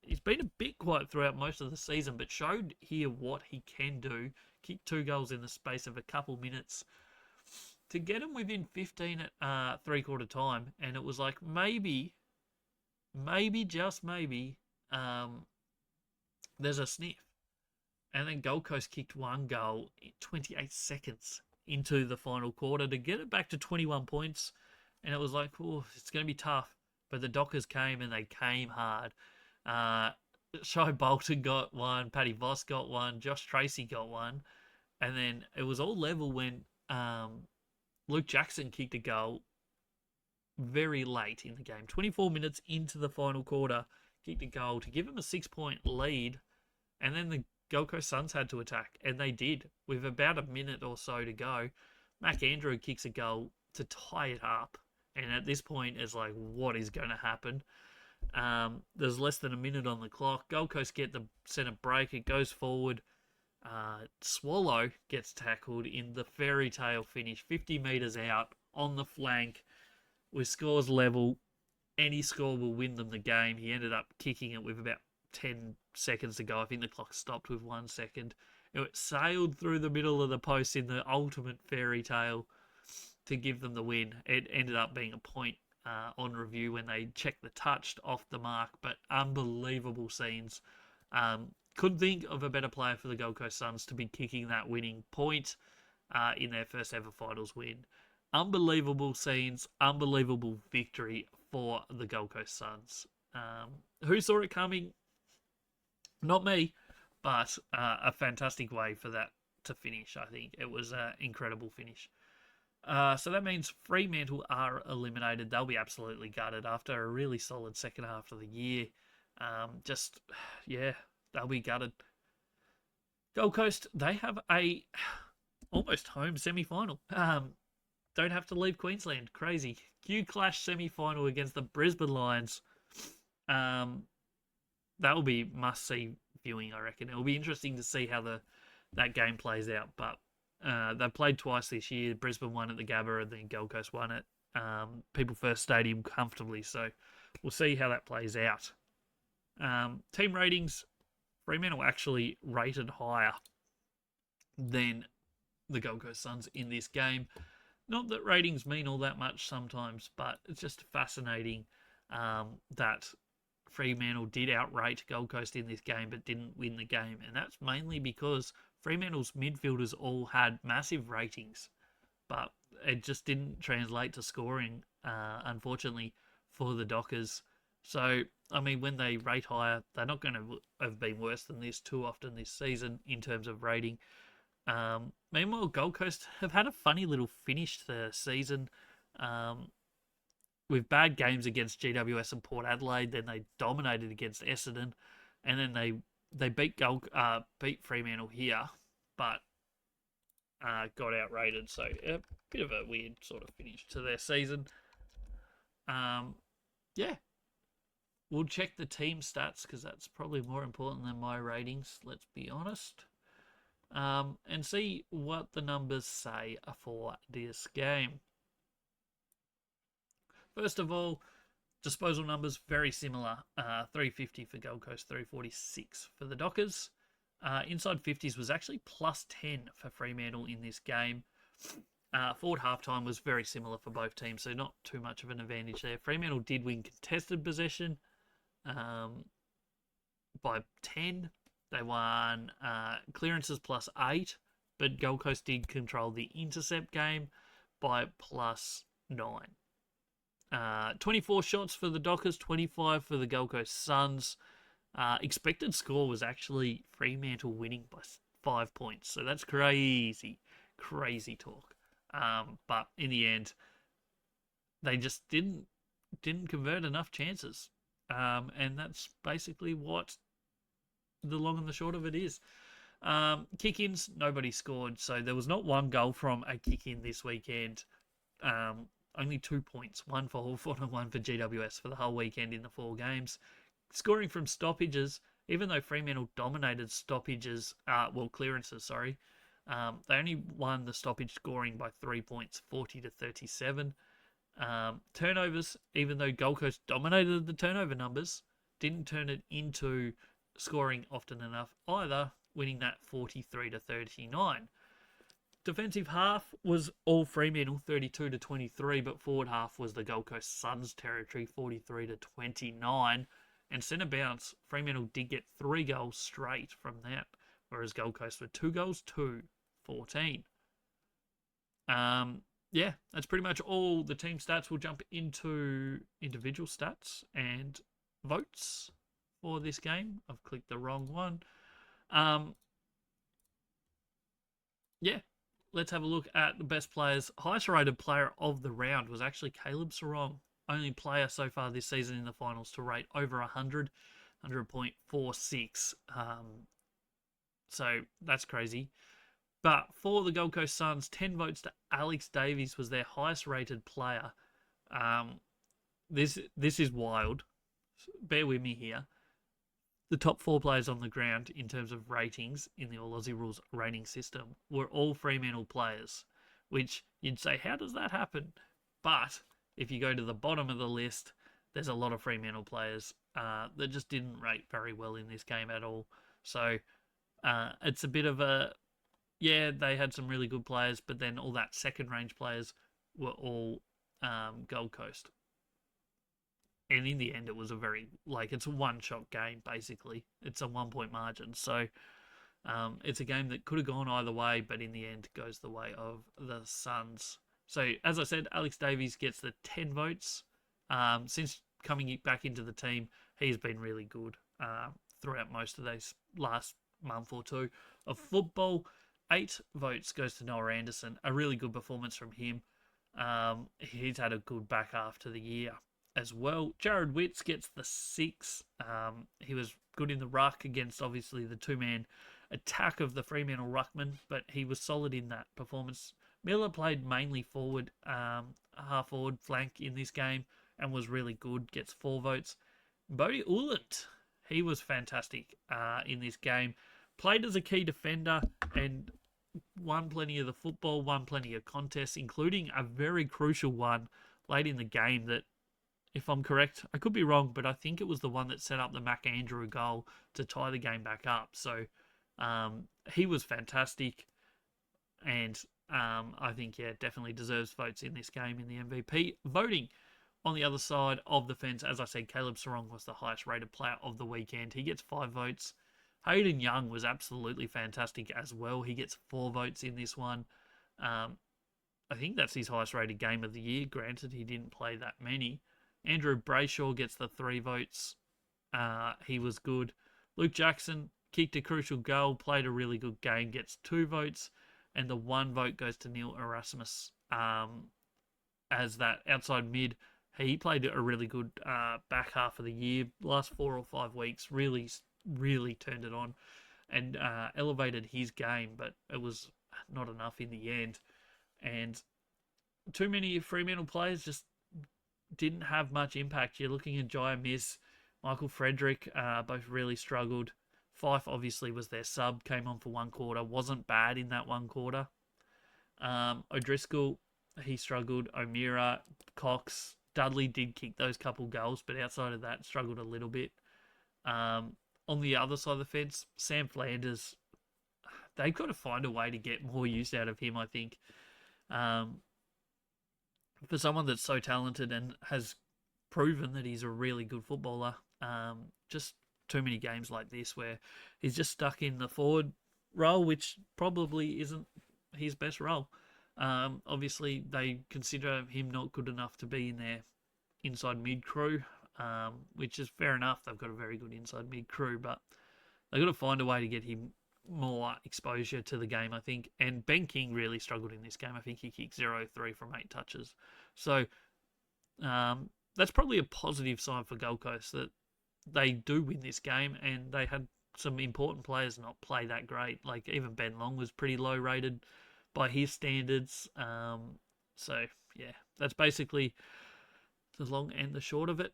he's been a bit quiet throughout most of the season, but showed here what he can do. Kicked 2 goals in the space of a couple minutes to get him within 15 at three-quarter time, and it was like maybe, just maybe, there's a sniff. And then Gold Coast kicked 1 goal in 28 seconds into the final quarter to get it back to 21 points. And it was like, oh, it's going to be tough. But the Dockers came, and they came hard. Shai Bolton got 1, Paddy Voss got 1, Josh Tracy got 1. And then it was all level when Luke Jackson kicked a goal very late in the game. 24 minutes into the final quarter, kicked a goal to give him a 6-point lead. And then the Gold Coast Suns had to attack, and they did. With about a minute or so to go, Mac Andrew kicks a goal to tie it up. And at this point, it's like, what is going to happen? There's less than a minute on the clock. Gold Coast get the centre break. It goes forward. Swallow gets tackled in the fairy tale finish, 50 metres out on the flank with scores level. Any score will win them the game. He ended up kicking it with about 10 seconds to go. I think the clock stopped with 1 second. It sailed through the middle of the post in the ultimate fairy tale to give them the win. It ended up being a point on review when they checked the touch off the mark, but unbelievable scenes. Couldn't think of a better player for the Gold Coast Suns to be kicking that winning point in their first ever finals win. Unbelievable scenes, unbelievable victory for the Gold Coast Suns. Who saw it coming? Not me, but a fantastic way for that to finish, I think. It was an incredible finish. So that means Fremantle are eliminated. They'll be absolutely gutted after a really solid second half of the year. They'll be gutted. Gold Coast, they have a almost home semi-final. Don't have to leave Queensland. Crazy. Q Clash semi-final against the Brisbane Lions. That will be must-see viewing, I reckon. It'll be interesting to see how that game plays out. But they've played twice this year. Brisbane won at the Gabba, and then Gold Coast won at People First Stadium comfortably. So we'll see how that plays out. Team ratings, Fremantle actually rated higher than the Gold Coast Suns in this game. Not that ratings mean all that much sometimes, but it's just fascinating that Fremantle did outrate Gold Coast in this game but didn't win the game. And that's mainly because Fremantle's midfielders all had massive ratings, but it just didn't translate to scoring, unfortunately, for the Dockers. So, I mean, when they rate higher, they're not going to have been worse than this too often this season in terms of rating. Meanwhile, Gold Coast have had a funny little finish to the season. With bad games against GWS and Port Adelaide, then they dominated against Essendon, and then they beat Fremantle here, but got outrated. So a bit of a weird sort of finish to their season. Yeah, we'll check the team stats because that's probably more important than my ratings. Let's be honest, and see what the numbers say for this game. First of all, disposal numbers very similar. 350 for Gold Coast, 346 for the Dockers. Inside 50s was actually plus 10 for Fremantle in this game. Forward halftime was very similar for both teams, so not too much of an advantage there. Fremantle did win contested possession by 10. They won clearances plus 8, but Gold Coast did control the intercept game by plus 9. 24 shots for the Dockers, 25 for the Gold Coast Suns. Expected score was actually Fremantle winning by 5 points. So that's crazy talk. But in the end, they just didn't convert enough chances. And that's basically what the long and the short of it is. Kick-ins, nobody scored. So there was not one goal from a kick-in this weekend. Only 2 points, one for Hawthorn and one for GWS for the whole weekend in the 4 games. Scoring from stoppages, even though Fremantle dominated clearances, sorry. They only won the stoppage scoring by 3 points, 40-37. Turnovers, even though Gold Coast dominated the turnover numbers, didn't turn it into scoring often enough either, winning that 43-39. Defensive half was all Fremantle, 32-23, but forward half was the Gold Coast Suns territory, 43-29. And centre bounce, Fremantle did get 3 goals straight from that, whereas Gold Coast were 2 goals, 2-14. Yeah, that's pretty much all the team stats. We'll jump into individual stats and votes for this game. I've clicked the wrong one. Yeah. Let's have a look at the best players. Highest rated player of the round was actually Caleb Sarong. Only player so far this season in the finals to rate over 100, 100.46. So that's crazy. But for the Gold Coast Suns, 10 votes to Alex Davies was their highest rated player. This is wild. Bear with me here. The top 4 players on the ground in terms of ratings in the All Aussie Rules rating system were all Fremantle players, which you'd say, how does that happen? But if you go to the bottom of the list, there's a lot of Fremantle players that just didn't rate very well in this game at all. So it's a bit of a, yeah, they had some really good players, but then all that second range players were all Gold Coast. And in the end, it was it's a one-shot game, basically. It's a 1-point margin. So it's a game that could have gone either way, but in the end goes the way of the Suns. So, as I said, Alex Davies gets the 10 votes. Since coming back into the team, he's been really good throughout most of these last month or two of football. 8 votes goes to Noah Anderson. A really good performance from him. He's had a good back half to the year as well. Jared Witts gets the 6. He was good in the ruck against, obviously, the 2-man attack of the Fremantle ruckman, but he was solid in that performance. Miller played mainly forward, half-forward flank in this game and was really good, gets 4 votes. Bodie Ulant, he was fantastic in this game. Played as a key defender and won plenty of the football, won plenty of contests, including a very crucial one late in the game that, if I'm correct, I could be wrong, but I think it was the one that set up the Mac Andrew goal to tie the game back up. So he was fantastic, and I think, yeah, definitely deserves votes in this game in the MVP voting. On the other side of the fence, as I said, Caleb Sarong was the highest rated player of the weekend. He gets 5 votes. Hayden Young was absolutely fantastic as well. He gets 4 votes in this one. I think that's his highest rated game of the year. Granted, he didn't play that many. Andrew Brayshaw gets the 3 votes. He was good. Luke Jackson kicked a crucial goal, played a really good game, gets 2 votes. And the 1 vote goes to Neil Erasmus as that outside mid. He played a really good back half of the year. Last 4 or 5 weeks really, really turned it on and elevated his game, but it was not enough in the end. And too many Fremantle players just didn't have much impact. You're looking at Jaya Miss, Michael Frederick, both really struggled. Fife obviously was their sub, came on for 1 quarter, wasn't bad in that 1 quarter. O'Driscoll, he struggled. O'Meara, Cox, Dudley did kick those couple goals, but outside of that, struggled a little bit. On the other side of the fence, Sam Flanders, they've got to find a way to get more use out of him, I think. For someone that's so talented and has proven that he's a really good footballer, just too many games like this where he's just stuck in the forward role, which probably isn't his best role. Obviously, they consider him not good enough to be in their inside mid crew, which is fair enough. They've got a very good inside mid crew, but they've got to find a way to get him more exposure to the game, I think. And Ben King really struggled in this game. I think he kicked 0-3 from 8 touches. So that's probably a positive sign for Gold Coast that they do win this game, and they had some important players not play that great. Like even Ben Long was pretty low rated by his standards. So yeah, that's basically the long and the short of it.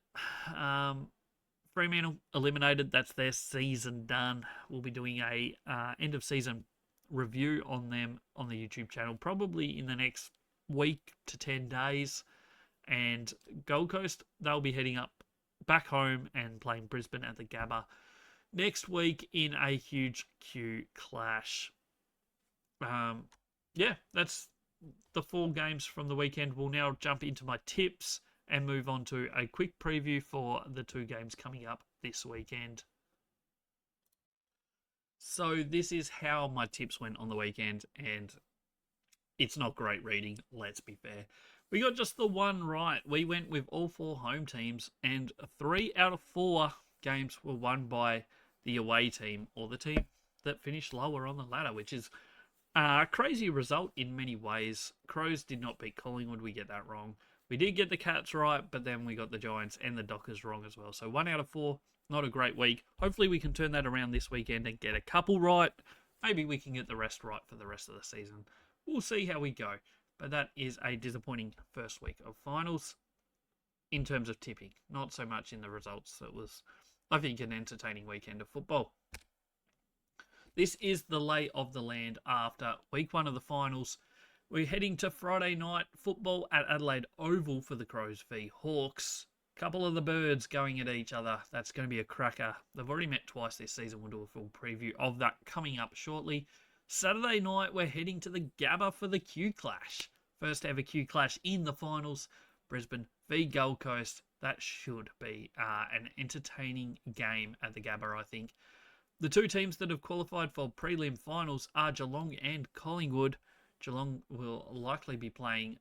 Fremantle eliminated. That's their season done. We'll be doing a end of season review on them on the YouTube channel probably in the next week to 10 days. And Gold Coast, they'll be heading up back home and playing Brisbane at the Gabba next week in a huge Q clash. Yeah, that's the 4 games from the weekend. We'll now jump into my tips and move on to a quick preview for the 2 games coming up this weekend. So this is how my tips went on the weekend, and it's not great reading, let's be fair. We got just the 1 right. We went with all 4 home teams, and 3 out of 4 games were won by the away team, or the team that finished lower on the ladder, which is a crazy result in many ways. Crows did not beat Collingwood, we get that wrong. We did get the Cats right, but then we got the Giants and the Dockers wrong as well. So 1 out of 4, not a great week. Hopefully we can turn that around this weekend and get a couple right. Maybe we can get the rest right for the rest of the season. We'll see how we go. But that is a disappointing first week of finals in terms of tipping. Not so much in the results. It was, I think, an entertaining weekend of football. This is the lay of the land after week 1 of the finals. We're heading to Friday night football at Adelaide Oval for the Crows v Hawks. Couple of the birds going at each other. That's going to be a cracker. They've already met twice this season. We'll do a full preview of that coming up shortly. Saturday night, we're heading to the Gabba for the Q Clash. First ever Q Clash in the finals. Brisbane v Gold Coast. That should be an entertaining game at the Gabba, I think. The 2 teams that have qualified for prelim finals are Geelong and Collingwood. Geelong will likely be playing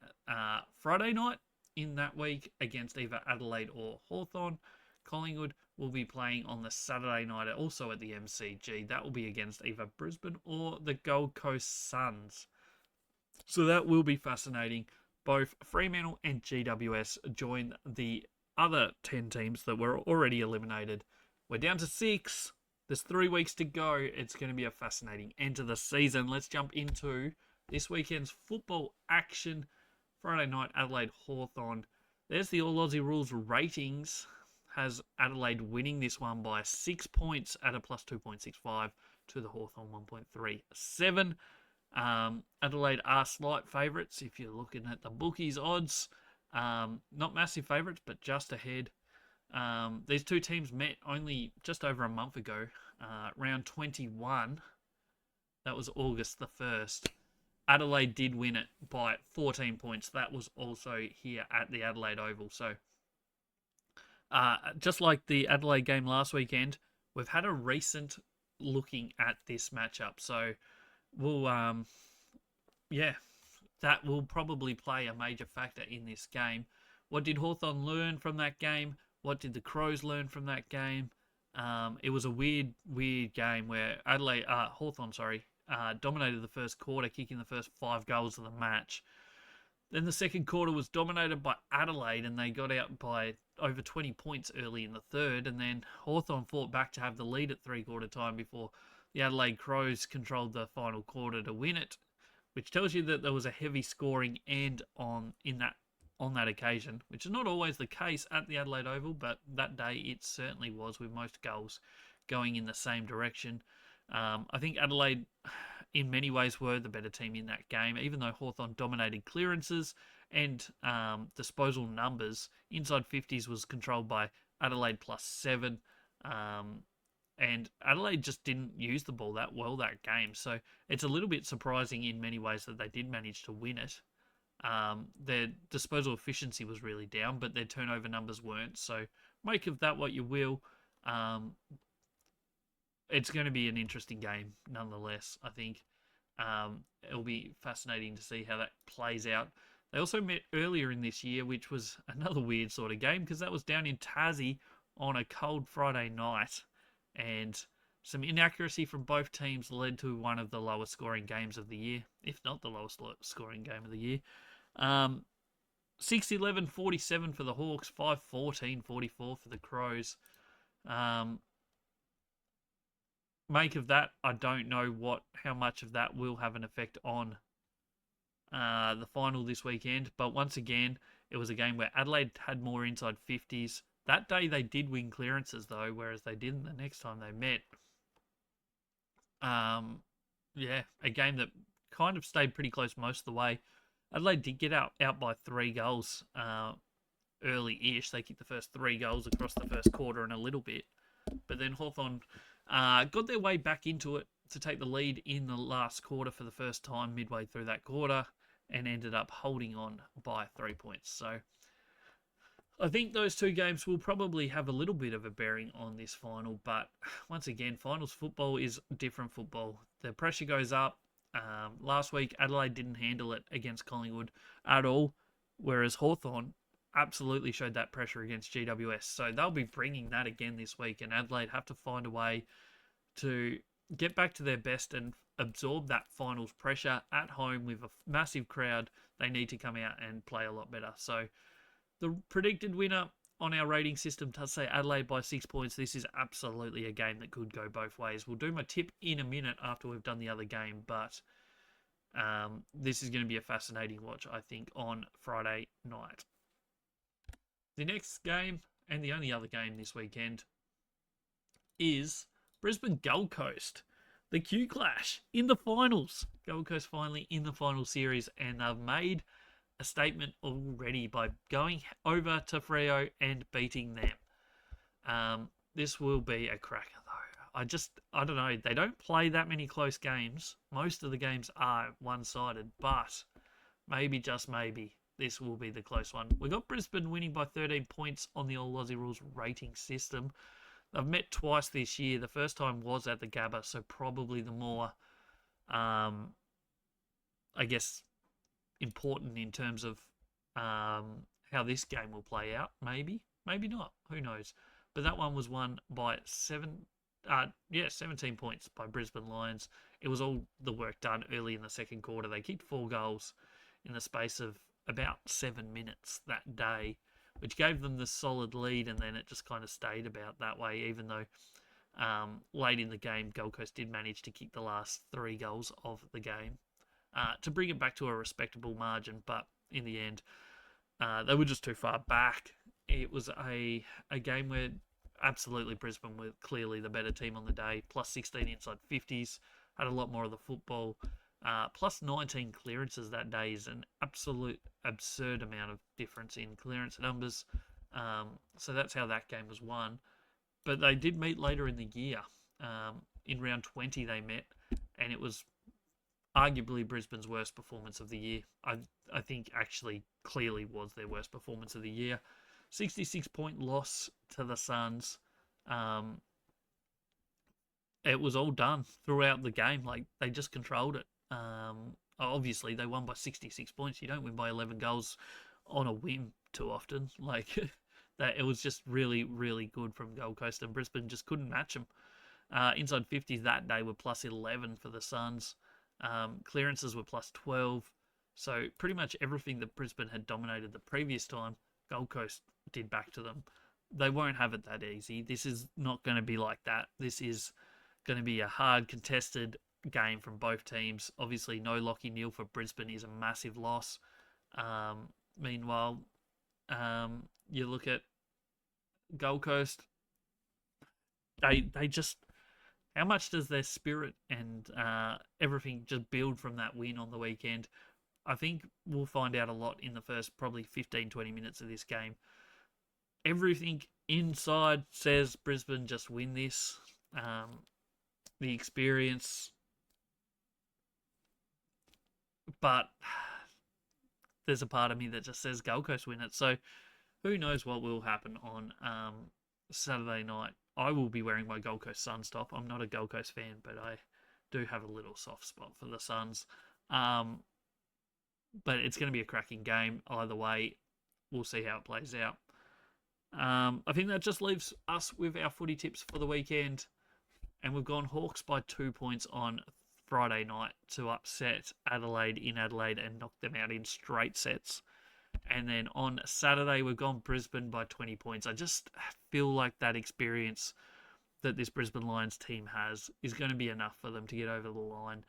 Friday night in that week against either Adelaide or Hawthorn. Collingwood will be playing on the Saturday night, also at the MCG. That will be against either Brisbane or the Gold Coast Suns. So that will be fascinating. Both Fremantle and GWS join the other 10 teams that were already eliminated. We're down to 6. There's 3 weeks to go. It's going to be a fascinating end to the season. Let's jump into this weekend's football action. Friday night, Adelaide Hawthorn. There's the All Aussie Rules ratings. Has Adelaide winning this one by 6 points at a plus 2.65 to the Hawthorn 1.37. Adelaide are slight favourites if you're looking at the bookies odds. Not massive favourites, but just ahead. These 2 teams met only just over a month ago, round 21. That was August the 1st. Adelaide did win it by 14 points. That was also here at the Adelaide Oval. So, just like the Adelaide game last weekend, we've had a recent looking at this matchup. So we'll, yeah, that will probably play a major factor in this game. What did Hawthorn learn from that game? What did the Crows learn from that game? It was a weird game where Hawthorn, dominated the first quarter, kicking the first 5 goals of the match. Then the second quarter was dominated by Adelaide, and they got out by over 20 points early in the third. And then Hawthorn fought back to have the lead at 3-quarter time before the Adelaide Crows controlled the final quarter to win it, which tells you that there was a heavy scoring end on that occasion, which is not always the case at the Adelaide Oval, but that day it certainly was, with most goals going in the same direction. I think Adelaide, in many ways, were the better team in that game, even though Hawthorn dominated clearances and disposal numbers. Inside 50s was controlled by Adelaide +7. And Adelaide just didn't use the ball that well that game. So it's a little bit surprising in many ways that they did manage to win it. Their disposal efficiency was really down, but their turnover numbers weren't. So make of that what you will. It's going to be an interesting game nonetheless, I think. It'll be fascinating to see how that plays out. They also met earlier in this year, which was another weird sort of game, because that was down in Tassie on a cold Friday night. And some inaccuracy from both teams led to one of the lowest scoring games of the year, if not the lowest scoring game of the year. 6-11-47 for the Hawks, 5-14-44 for the Crows. Make of that, I don't know how much of that will have an effect on the final this weekend. But once again, it was a game where Adelaide had more inside 50s. That day they did win clearances though, whereas they didn't the next time they met. A game that kind of stayed pretty close most of the way. Adelaide did get out by 3 goals early-ish. They kicked the first 3 goals across the first quarter and a little bit. But then Hawthorn got their way back into it to take the lead in the last quarter for the first time midway through that quarter, and ended up holding on by 3 points. So I think those 2 games will probably have a little bit of a bearing on this final. But once again, finals football is different football. The pressure goes up. Last week, Adelaide didn't handle it against Collingwood at all, whereas Hawthorn absolutely showed that pressure against GWS. So they'll be bringing that again this week, and Adelaide have to find a way to get back to their best and absorb that finals pressure at home with a massive crowd. They need to come out and play a lot better. So the predicted winner on our rating system does say Adelaide by 6 points. This is absolutely a game that could go both ways. We'll do my tip in a minute after we've done the other game, but this is going to be a fascinating watch, I think, on Friday night. The next game, and the only other game this weekend, is Brisbane Gold Coast. The Q Clash in the finals. Gold Coast finally in the final series, and they've made a statement already by going over to Freo and beating them. This will be a cracker, though. I don't know. They don't play that many close games. Most of the games are one-sided, but maybe, just maybe, this will be the close one. We got Brisbane winning by 13 points on the All Aussie Rules rating system. They've met twice this year. The first time was at the Gabba, so probably the more, I guess, important in terms of how this game will play out. Maybe not. Who knows? But that one was won by 17 points by Brisbane Lions. It was all the work done early in the second quarter. They kicked 4 goals in the space of about 7 minutes that day, which gave them the solid lead, and then it just kind of stayed about that way, even though late in the game, Gold Coast did manage to kick the last 3 goals of the game to bring it back to a respectable margin. But in the end, they were just too far back. It was a game where absolutely Brisbane were clearly the better team on the day. Plus 16 inside 50s, had a lot more of the football. Plus 19 clearances that day is an absolute absurd amount of difference in clearance numbers. So that's how that game was won. But they did meet later in the year. In round 20 they met, and it was arguably Brisbane's worst performance of the year. I think actually clearly was their worst performance of the year. 66-point loss to the Suns. it was all done throughout the game. Like, they just controlled it. Obviously, they won by 66 points. You don't win by 11 goals on a whim too often. Like, that it was just really, really good from Gold Coast, and Brisbane just couldn't match them. Inside 50s that day were plus 11 for the Suns. Clearances were plus 12. So pretty much everything that Brisbane had dominated the previous time, Gold Coast did back to them. They won't have it that easy. This is not going to be like that. This is going to be a hard, contested game from both teams. Obviously, no Lachie Neale for Brisbane is a massive loss. Meanwhile, you look at Gold Coast, they just, how much does their spirit and everything just build from that win on the weekend? I think we'll find out a lot in the first probably 15, 20 minutes of this game. Everything inside says Brisbane just win this. The experience, but there's a part of me that just says Gold Coast win it. So who knows what will happen on Saturday night. I will be wearing my Gold Coast Suns top. I'm not a Gold Coast fan, but I do have a little soft spot for the Suns. But it's going to be a cracking game either way. We'll see how it plays out. I think that just leaves us with our footy tips for the weekend. And we've gone Hawks by 2 points on Friday night to upset Adelaide in Adelaide and knock them out in straight sets. And then on Saturday, we've gone Brisbane by 20 points. I just feel like that experience that this Brisbane Lions team has is going to be enough for them to get over the line.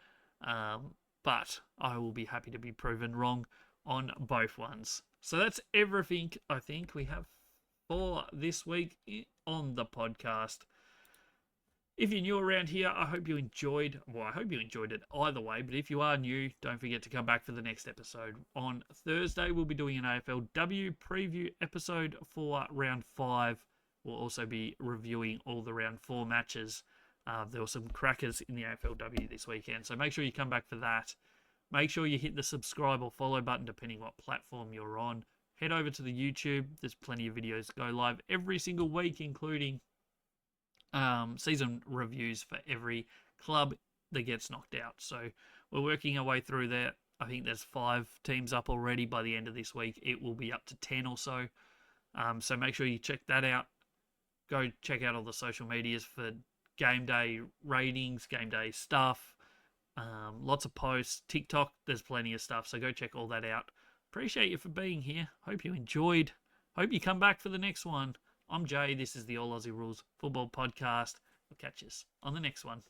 But I will be happy to be proven wrong on both ones. So that's everything I think we have for this week on the podcast. If you're new around here, I hope you enjoyed. Well, I hope you enjoyed it either way. But if you are new, don't forget to come back for the next episode. On Thursday, we'll be doing an AFLW preview episode for round 5. We'll also be reviewing all the round 4 matches. There were some crackers in the AFLW this weekend, so make sure you come back for that. Make sure you hit the subscribe or follow button depending what platform you're on. Head over to the YouTube. There's plenty of videos that go live every single week, including season reviews for every club that gets knocked out. So we're working our way through that. I think there's 5 teams up already. By the end of this week, it will be up to 10 or so. So make sure you check that out. Go check out all the social medias for game day ratings, game day stuff, lots of posts, TikTok, there's plenty of stuff. So go check all that out. Appreciate you for being here. Hope you enjoyed. Hope you come back for the next one. I'm Jay. This is the All Aussie Rules Football Podcast. We'll catch you on the next one.